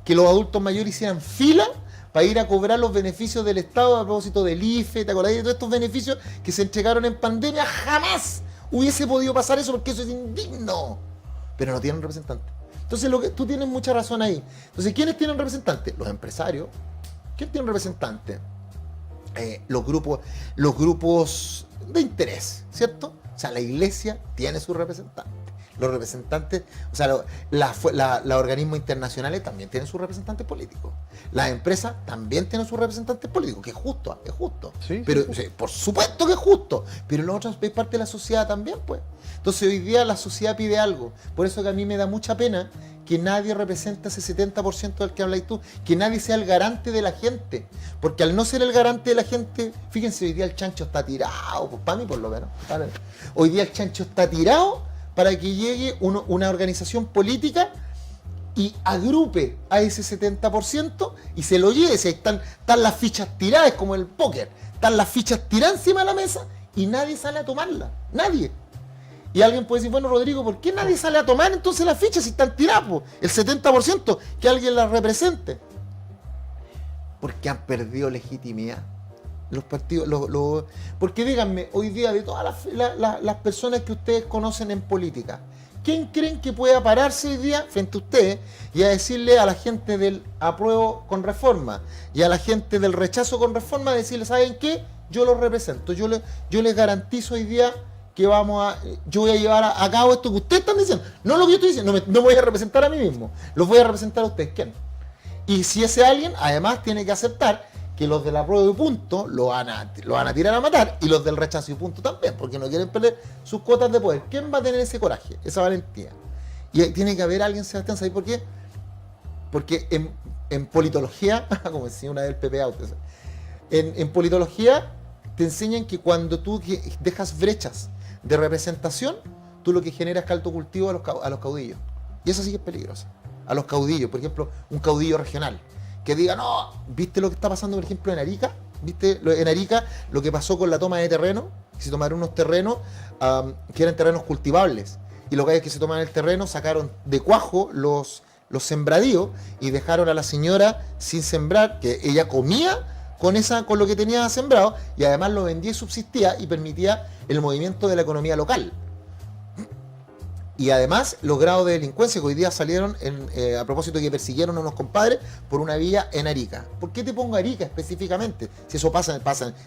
que los adultos mayores hicieran fila para ir a cobrar los beneficios del Estado a propósito del IFE, ¿te acordás de todos estos beneficios que se entregaron en pandemia? Jamás hubiese podido pasar eso porque eso es indigno. Pero no tienen representante. Entonces, tú tienes mucha razón ahí. Entonces, ¿quiénes tienen representantes? Los empresarios. ¿Quién tiene representantes? Los grupos de interés, ¿cierto? O sea, la iglesia tiene sus representantes. Los representantes, o sea, los organismos internacionales también tienen sus representantes políticos. Las empresas también tienen sus representantes políticos, que es justo, es justo. Sí, pero sí. Sí, por supuesto que es justo, pero los otros es parte de la sociedad también, pues. Entonces hoy día la sociedad pide algo. Por eso que a mí me da mucha pena que nadie represente ese 70% del que habláis tú, que nadie sea el garante de la gente. Porque al no ser el garante de la gente, fíjense, hoy día el chancho está tirado, pues para mí por lo menos. Hoy día el chancho está tirado para que llegue una organización política y agrupe a ese 70% y se lo lleve. Si están las fichas tiradas, es como el póker, están las fichas tiradas encima de la mesa y nadie sale a tomarlas, nadie. Y alguien puede decir, bueno, Rodrigo, ¿por qué nadie sale a tomar entonces las fichas si están tiradas? El 70%, que alguien las represente. Porque han perdido legitimidad. Los partidos, porque díganme, hoy día de todas las personas que ustedes conocen en política, ¿quién creen que pueda pararse hoy día frente a ustedes y a decirle a la gente del apruebo con reforma y a la gente del rechazo con reforma, decirle, ¿saben qué? Yo los represento, yo les garantizo hoy día que yo voy a llevar a cabo esto que ustedes están diciendo, no lo que yo estoy diciendo, no me voy a representar a mí mismo, los voy a representar a ustedes. ¿Quién? Y si ese alguien, además, tiene que aceptar que los del apruebo y punto lo van a tirar a matar, y los del rechazo y punto también, porque no quieren perder sus cuotas de poder. ¿Quién va a tener ese coraje, esa valentía? Y tiene que haber alguien, Sebastián, ¿sabes por qué? Porque en politología, como decía una del PP Auto, en politología te enseñan que cuando tú dejas brechas de representación, tú lo que generas es caldo cultivo a los caudillos. Y eso sí que es peligroso. A los caudillos, por ejemplo, un caudillo regional, que diga, no, ¿viste lo que está pasando, por ejemplo, en Arica? ¿Viste? En Arica, lo que pasó con la toma de terreno, que se tomaron unos terrenos que eran terrenos cultivables. Y los gallos que se toman el terreno sacaron de cuajo los sembradíos y dejaron a la señora sin sembrar, que ella comía con lo que tenía sembrado y además lo vendía y subsistía y permitía el movimiento de la economía local. Y además los grados de delincuencia que hoy día salieron a propósito de que persiguieron a unos compadres por una villa en Arica. ¿Por qué te pongo Arica específicamente? Si eso pasa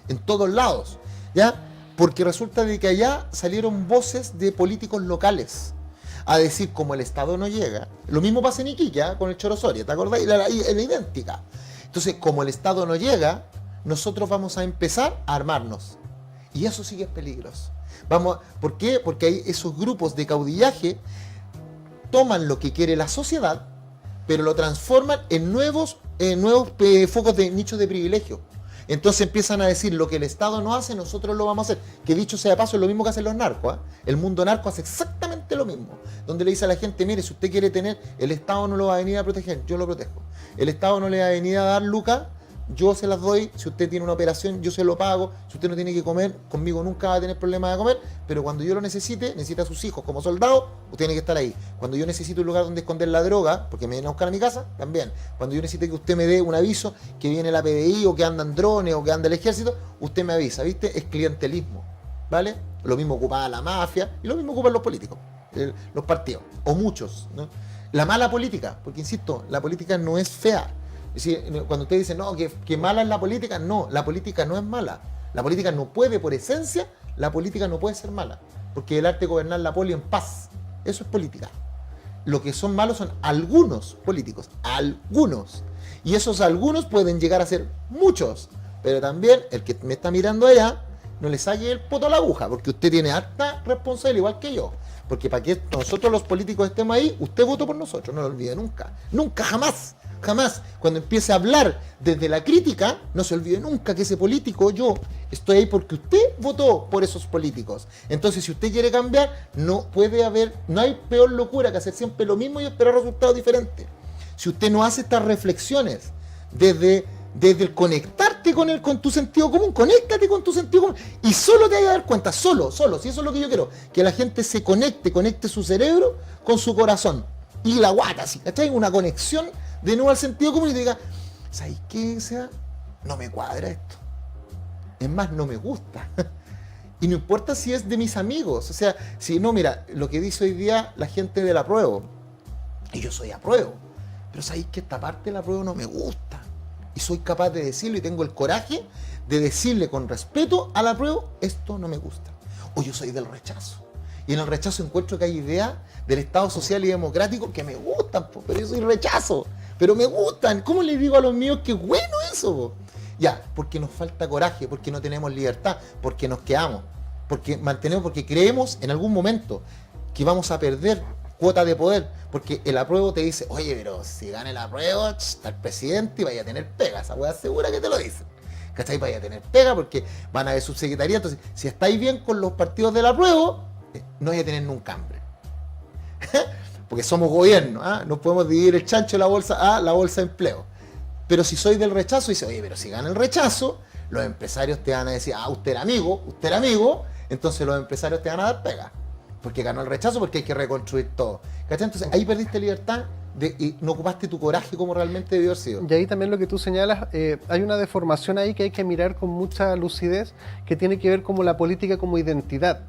en todos lados, ¿ya? Porque resulta de que allá salieron voces de políticos locales a decir, como el Estado no llega, lo mismo pasa en Iquique, ¿eh? Con el Choro Soria, ¿te acordás? Era idéntica. Entonces, como el Estado no llega, nosotros vamos a empezar a armarnos. Y eso sí que es peligroso. ¿Por qué? Porque hay esos grupos de caudillaje toman lo que quiere la sociedad, pero lo transforman en nuevos focos de nichos de privilegio. Entonces empiezan a decir, lo que el Estado no hace, nosotros lo vamos a hacer. Que dicho sea de paso, es lo mismo que hacen los narcos. ¿Eh? El mundo narco hace exactamente lo mismo. Donde le dice a la gente, mire, si usted quiere tener, el Estado no lo va a venir a proteger, yo lo protejo. El Estado no le va a venir a dar lucas, yo se las doy. Si usted tiene una operación, yo se lo pago. Si usted no tiene que comer, conmigo nunca va a tener problema de comer. Pero cuando yo lo necesita a sus hijos como soldado, usted tiene que estar ahí. Cuando yo necesito un lugar donde esconder la droga, porque me vienen a buscar a mi casa, también. Cuando yo necesite que usted me dé un aviso que viene la PDI o que andan drones o que anda el ejército, usted me avisa, ¿viste? Es clientelismo, ¿vale? Lo mismo ocupa la mafia y lo mismo ocupan los políticos, los partidos, o muchos, ¿no? La mala política, porque insisto, la política no es fea. Es decir, cuando usted dice, no, que mala es la política, no, la política no es mala. La política no puede, por esencia, la política no puede ser mala. Porque el arte de gobernar la poli en paz, eso es política. Lo que son malos son algunos políticos, algunos. Y esos algunos pueden llegar a ser muchos. Pero también, el que me está mirando allá, no le saque el poto a la aguja, porque usted tiene harta responsabilidad, igual que yo. Porque para que nosotros los políticos estemos ahí, usted votó por nosotros, no lo olvide nunca. Nunca, jamás. Jamás, cuando empiece a hablar desde la crítica, no se olvide nunca que ese político, yo, estoy ahí porque usted votó por esos políticos. Entonces, si usted quiere cambiar, no hay peor locura que hacer siempre lo mismo y esperar resultados diferentes. Si usted no hace estas reflexiones desde el conectarte con tu sentido común, conéctate con tu sentido común y solo te vas a dar cuenta, solo, si eso es lo que yo quiero, que la gente se conecte su cerebro con su corazón y la guata, ¿sí? ¿Cachai? Una conexión de nuevo al sentido común y te diga, ¿sabes qué? O sea, no me cuadra esto. Es más, no me gusta. Y no importa si es de mis amigos. O sea, si no, mira, lo que dice hoy día la gente del apruebo, y yo soy apruebo, pero ¿sabes que esta parte del apruebo no me gusta? Y soy capaz de decirlo y tengo el coraje de decirle con respeto al apruebo, esto no me gusta. O yo soy del rechazo. Y en el rechazo encuentro que hay ideas del Estado social y democrático que me gustan, pero yo soy rechazo. Pero me gustan. ¿Cómo les digo a los míos que es bueno eso? Ya, porque nos falta coraje, porque no tenemos libertad, porque nos quedamos, porque creemos en algún momento que vamos a perder cuota de poder, porque el apruebo te dice, oye, pero si gana el apruebo, está el presidente y vaya a tener pega, esa weá segura que te lo dicen. ¿Cachai? Vaya a tener pega porque van a haber subsecretaría. Entonces, si estáis bien con los partidos del apruebo, no hay a tener nunca hambre. Porque somos gobierno, ¿eh? No podemos dividir el chancho de la bolsa a la bolsa de empleo. Pero si soy del rechazo, dice, oye, pero si gana el rechazo, los empresarios te van a decir, usted era amigo, entonces los empresarios te van a dar pega. Porque ganó el rechazo, porque hay que reconstruir todo. ¿Cachai? Entonces ahí perdiste libertad y no ocupaste tu coraje como realmente debió haber sido. Y ahí también lo que tú señalas, hay una deformación ahí que hay que mirar con mucha lucidez, que tiene que ver como la política como identidad.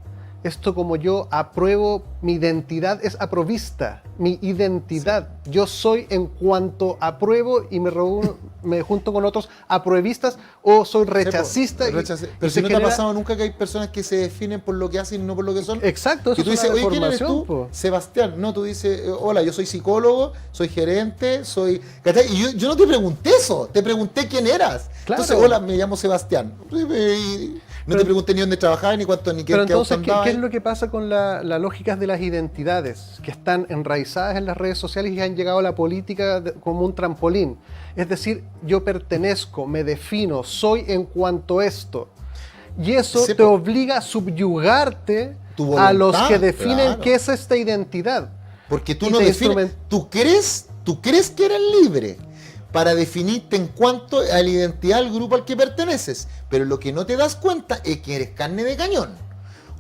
Esto como yo apruebo, mi identidad es aprovista, mi identidad. Sí. Yo soy en cuanto apruebo y me junto con otros apruebistas o soy rechacista. Sí, pero si no te ha pasado nunca que hay personas que se definen por lo que hacen y no por lo que son. Exacto, eso y tú dices, oye, ¿quién eres tú? Po. Sebastián. No, tú dices, hola, yo soy psicólogo, soy gerente, soy... ¿Cachai? Y yo no te pregunté eso, te pregunté quién eras. Claro. Entonces, hola, me llamo Sebastián. No te pregunté ni dónde trabajaba, ni cuánto, ni qué. Pero entonces, ¿qué es lo que pasa con las lógicas de las identidades que están enraizadas en las redes sociales y han llegado a la política como un trampolín? Es decir, yo pertenezco, me defino, soy en cuanto a esto. Y eso te obliga a subyugarte a los que definen qué es esta identidad. Porque tú no defines, tú crees que eres libre. para definirte en cuanto a la identidad del grupo al que perteneces. Pero lo que no te das cuenta es que eres carne de cañón.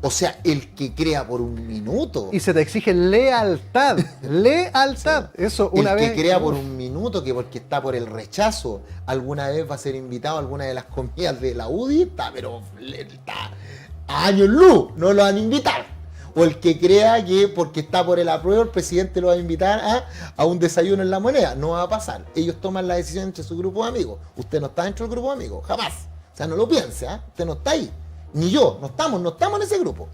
O sea, el que crea por un minuto. Y se te exige lealtad. Lealtad. Sí. Eso una vez. El que crea por un minuto, que porque está por el rechazo, alguna vez va a ser invitado a alguna de las comidas de la UDI, está, pero está a años luz, no lo van a invitar. O el que crea que porque está por el apruebo, el presidente lo va a invitar a un desayuno en La Moneda. No va a pasar. Ellos toman la decisión entre su grupo de amigos. Usted no está dentro del grupo de amigos, jamás. O sea, no lo piense, usted no está ahí. Ni yo, no estamos en ese grupo.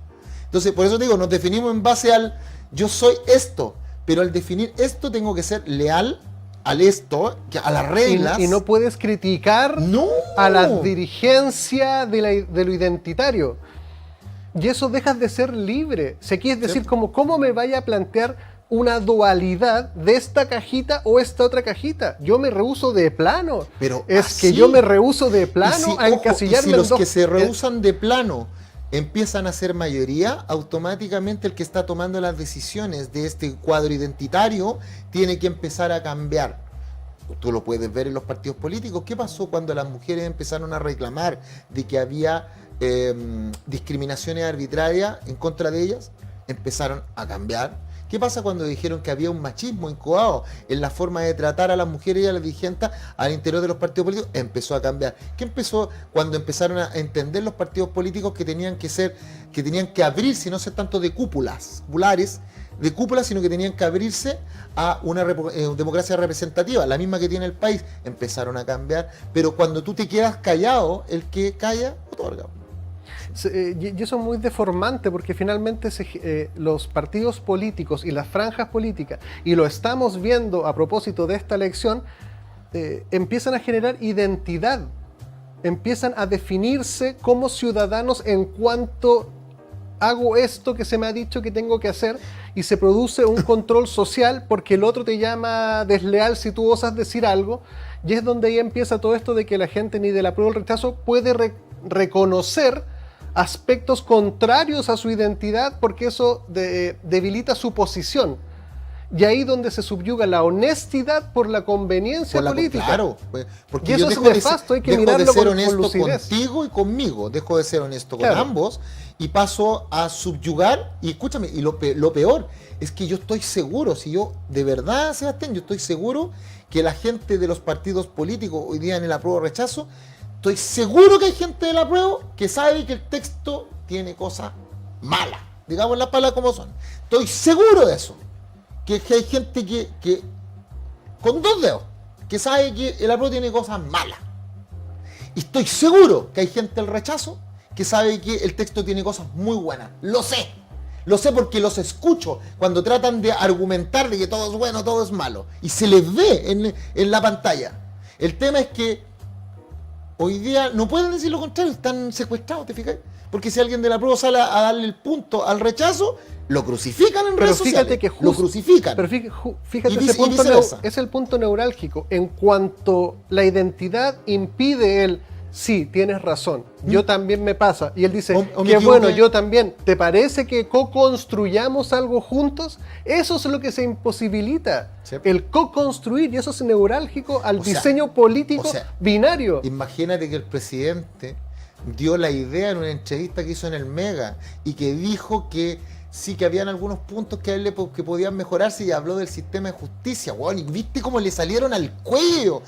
Entonces, por eso digo, nos definimos en base al yo soy esto, pero al definir esto tengo que ser leal al esto, a las reglas. Y no puedes criticar a la dirigencia de lo identitario. Y eso dejas de ser libre. Si aquí es decir, ¿cómo me vaya a plantear una dualidad de esta cajita o esta otra cajita? Yo me rehúso de plano. Pero yo me rehúso de plano a encasillarme en dos. Si los que se rehusan rehusan de plano empiezan a ser mayoría, automáticamente el que está tomando las decisiones de este cuadro identitario tiene que empezar a cambiar. Tú lo puedes ver en los partidos políticos. ¿Qué pasó cuando las mujeres empezaron a reclamar de que había discriminaciones arbitrarias en contra de ellas? Empezaron a cambiar. ¿Qué pasa cuando dijeron que había un machismo incubado en la forma de tratar a las mujeres y a las dirigentes al interior de los partidos políticos? Empezó a cambiar. ¿Qué empezó cuando empezaron a entender los partidos políticos que tenían que abrirse y no ser tanto de cúpulas, sino que tenían que abrirse a una democracia representativa, la misma que tiene el país? Empezaron a cambiar, pero cuando tú te quedas callado, el que calla, otorga. Y eso es muy deformante porque finalmente los partidos políticos y las franjas políticas, y lo estamos viendo a propósito de esta elección, empiezan a generar identidad, empiezan a definirse como ciudadanos en cuanto hago esto que se me ha dicho que tengo que hacer, y se produce un control social porque el otro te llama desleal si tú osas decir algo, y es donde ahí empieza todo esto de que la gente ni del apruebo o el rechazo puede reconocer aspectos contrarios a su identidad porque eso debilita su posición. Y ahí donde se subyuga la honestidad por la conveniencia política. Claro, porque y eso yo es nefasto, hay que mirarlo ser con honesto lucidez. Contigo y conmigo, dejo de ser honesto Claro. con ambos y paso a subyugar. Y escúchame, y lo peor es que yo estoy seguro, si yo, de verdad, Sebastián, yo estoy seguro que la gente de los partidos políticos hoy día en el apruebo o rechazo, estoy seguro que hay gente del apruebo que sabe que el texto tiene cosas malas, digamos las palabras como son. Estoy seguro de eso. Que hay gente que con dos dedos, que sabe que el apruebo tiene cosas malas. Y estoy seguro que hay gente del rechazo que sabe que el texto tiene cosas muy buenas. Lo sé porque los escucho cuando tratan de argumentar de que todo es bueno, todo es malo. Y se les ve en la pantalla. El tema es que hoy día no pueden decir lo contrario, están secuestrados, ¿te fijas? Porque si alguien del apruebo sale a darle el punto al rechazo, lo crucifican en redes sociales. Lo crucifican. Pero fíjate, Y ese punto viceversa. es el punto neurálgico. En cuanto la identidad impide el sí, tienes razón, yo también me pasa. Y él dice, O me qué bueno, equivoqué. yo también. ¿Te parece que co-construyamos algo juntos? Eso es lo que se imposibilita. Sí. El co-construir, y eso es neurálgico al O sea, diseño político o sea, binario. Imagínate que el presidente dio la idea en una entrevista que hizo en el Mega y que dijo que sí, que habían algunos puntos que podían mejorarse y habló del sistema de justicia. Bueno, y viste cómo le salieron al cuello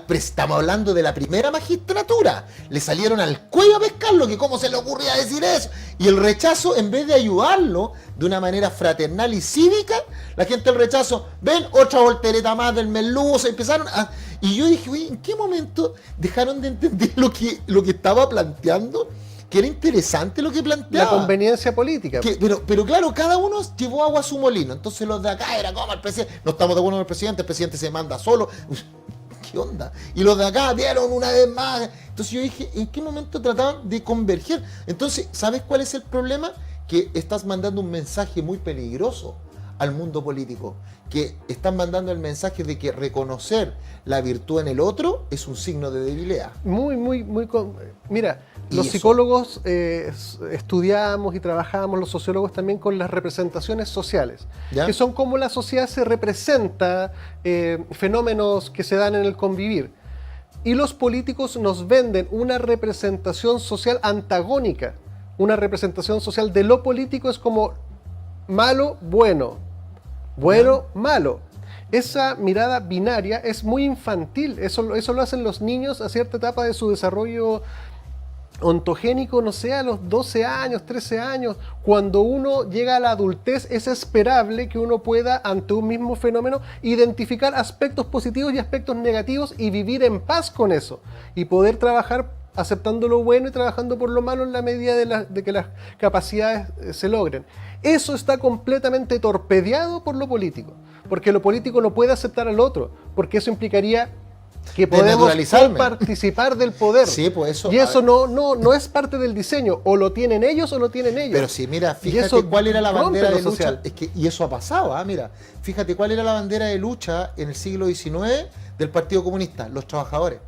estamos hablando de la primera magistratura, le salieron al cuello a pescarlo, que cómo se le ocurría decir eso. Y el rechazo, en vez de ayudarlo de una manera fraternal y cívica, la gente del rechazo, ven, otra voltereta más del merluzo, empezaron a... Y yo dije, oye, ¿en qué momento dejaron de entender lo que estaba planteando? Que era interesante lo que planteaba. La conveniencia política. Pero claro, cada uno llevó agua a su molino. Entonces los de acá era como el presidente. No estamos de acuerdo con el presidente se manda solo. ¿Qué onda? Y los de acá dieron una vez más. Entonces yo dije, ¿en qué momento trataban de converger? Entonces, ¿sabes cuál es el problema? Que estás mandando un mensaje muy peligroso al mundo político, que están mandando el mensaje de que reconocer la virtud en el otro es un signo de debilidad. Mira, ¿Y los eso? psicólogos estudiamos y trabajamos, los sociólogos también, con las representaciones sociales, ¿Ya? que son cómo la sociedad se representa, fenómenos que se dan en el convivir. Y los políticos nos venden una representación social antagónica, una representación social de lo político es como malo, bueno, bueno, malo. Esa mirada binaria es muy infantil, eso lo hacen los niños a cierta etapa de su desarrollo ontogénico, no sé, a los 12 años, 13 años. Cuando uno llega a la adultez es esperable que uno pueda, ante un mismo fenómeno, identificar aspectos positivos y aspectos negativos y vivir en paz con eso y poder trabajar aceptando lo bueno y trabajando por lo malo en la medida de que las capacidades se logren. Eso está completamente torpedeado por lo político, porque lo político no puede aceptar al otro, porque eso implicaría que podemos Desnaturalizarme. participar del poder. Sí, pues eso. Y eso no es parte del diseño, o lo tienen ellos o lo tienen ellos. Pero sí, mira, Y fíjate eso cuál era la rompe bandera lo de lucha. social. Y eso ha pasado, mira. Fíjate cuál era la bandera de lucha en el siglo XIX del Partido Comunista, los trabajadores.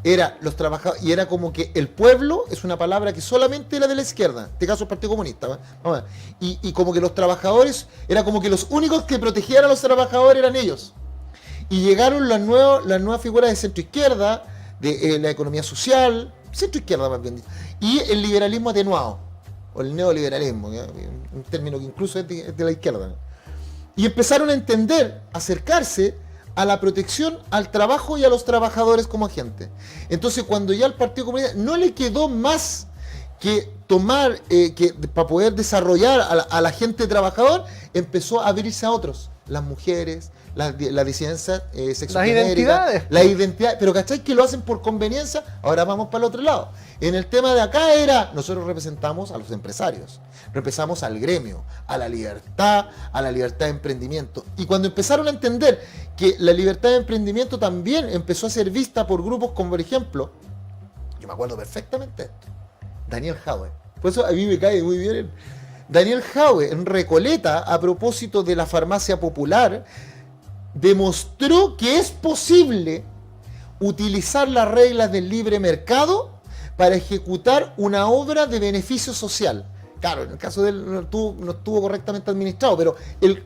Era los trabajadores, y era como que el pueblo es una palabra que solamente era de la izquierda, en este caso el Partido Comunista. ¿Va? Vamos a ver. Y como que los trabajadores, era como que los únicos que protegían a los trabajadores eran ellos. Y llegaron las nuevas figuras de centro izquierda, de la economía social, centro izquierda más bien dicho, y el liberalismo atenuado, o el neoliberalismo, ¿ya? Un término que incluso es de la izquierda. Y empezaron a entender, acercarse a la protección al trabajo y a los trabajadores como agente. Entonces, cuando ya al Partido Comunista no le quedó más que tomar, para poder desarrollar a la gente trabajador, empezó a abrirse a otros, las mujeres, la disidencia sexogenérica, Las identidades, pero ¿cachai? Que lo hacen por conveniencia. Ahora vamos para el otro lado. En el tema de acá nosotros representamos a los empresarios, representamos al gremio, a la libertad de emprendimiento. Y cuando empezaron a entender que la libertad de emprendimiento también empezó a ser vista por grupos como, por ejemplo, yo me acuerdo perfectamente de esto, Daniel Jaue. Por eso a mí me cae muy bien Daniel Jaue, en Recoleta, a propósito de la farmacia popular, demostró que es posible utilizar las reglas del libre mercado para ejecutar una obra de beneficio social. Claro, en el caso de él no estuvo correctamente administrado,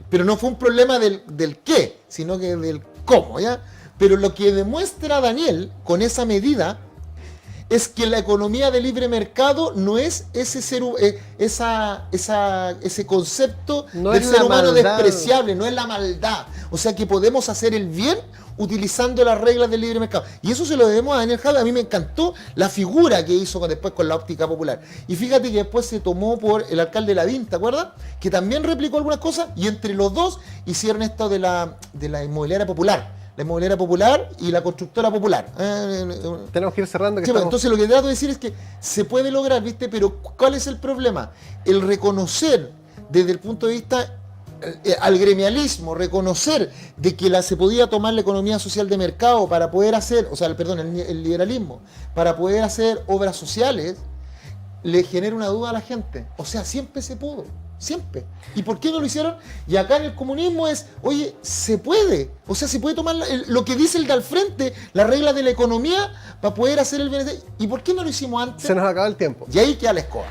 pero no fue un problema del qué, sino que del cómo, ¿ya? Pero lo que demuestra Daniel con esa medida es que la economía de libre mercado no es ese concepto No del es ser la humano maldad. despreciable, no es la maldad. O sea que podemos hacer el bien utilizando las reglas del libre mercado. Y eso se lo debemos a Daniel Jaue. A mí me encantó la figura que hizo después con la óptica popular. Y fíjate que después se tomó por el alcalde Lavín, ¿te acuerdas? Que también replicó algunas cosas y entre los dos hicieron esto de la inmobiliaria popular. La inmobiliaria popular y la constructora popular. Tenemos que ir cerrando. Que Sí, estamos... entonces lo que trato de decir es que se puede lograr, ¿viste? Pero ¿cuál es el problema? El reconocer desde el punto de vista al gremialismo, reconocer de que se podía tomar la economía social de mercado para poder hacer, el liberalismo, para poder hacer obras sociales, le genera una duda a la gente. O sea, siempre se pudo. Siempre. ¿Y por qué no lo hicieron? Y acá en el comunismo es, oye, se puede. O sea, se puede tomar lo que dice el de al frente, la regla de la economía, para poder hacer el bienestar. ¿Y por qué no lo hicimos antes? Se nos acaba el tiempo. Y ahí queda la escoba.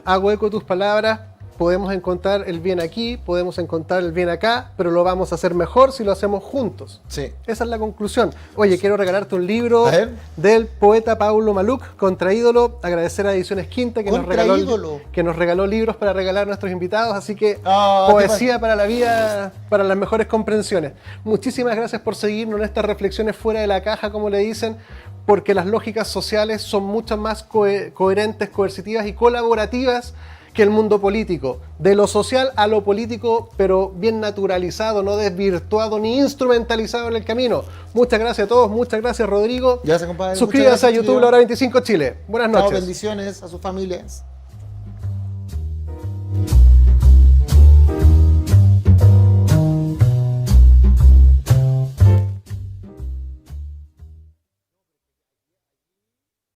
Hago eco de tus palabras. Podemos encontrar el bien aquí, podemos encontrar el bien acá, pero lo vamos a hacer mejor si lo hacemos juntos. Sí. Esa es la conclusión. Oye, quiero regalarte un libro A ver. del poeta Paulo Maluk, Contraídolo. Agradecer a Ediciones Quinta que Contraídolo. nos regaló libros para regalar a nuestros invitados. Así que Ah, poesía para la vida, para las mejores comprensiones. Muchísimas gracias por seguirnos en estas reflexiones fuera de la caja, como le dicen, porque las lógicas sociales son mucho más coherentes, coercitivas y colaborativas que el mundo político, de lo social a lo político, pero bien naturalizado, no desvirtuado ni instrumentalizado en el camino. Muchas gracias a todos, muchas gracias Rodrigo. Gracias, compadre. Suscríbase Muchas gracias, a YouTube Chile. La Hora 25 Chile. Buenas Chao, noches. bendiciones a sus familias.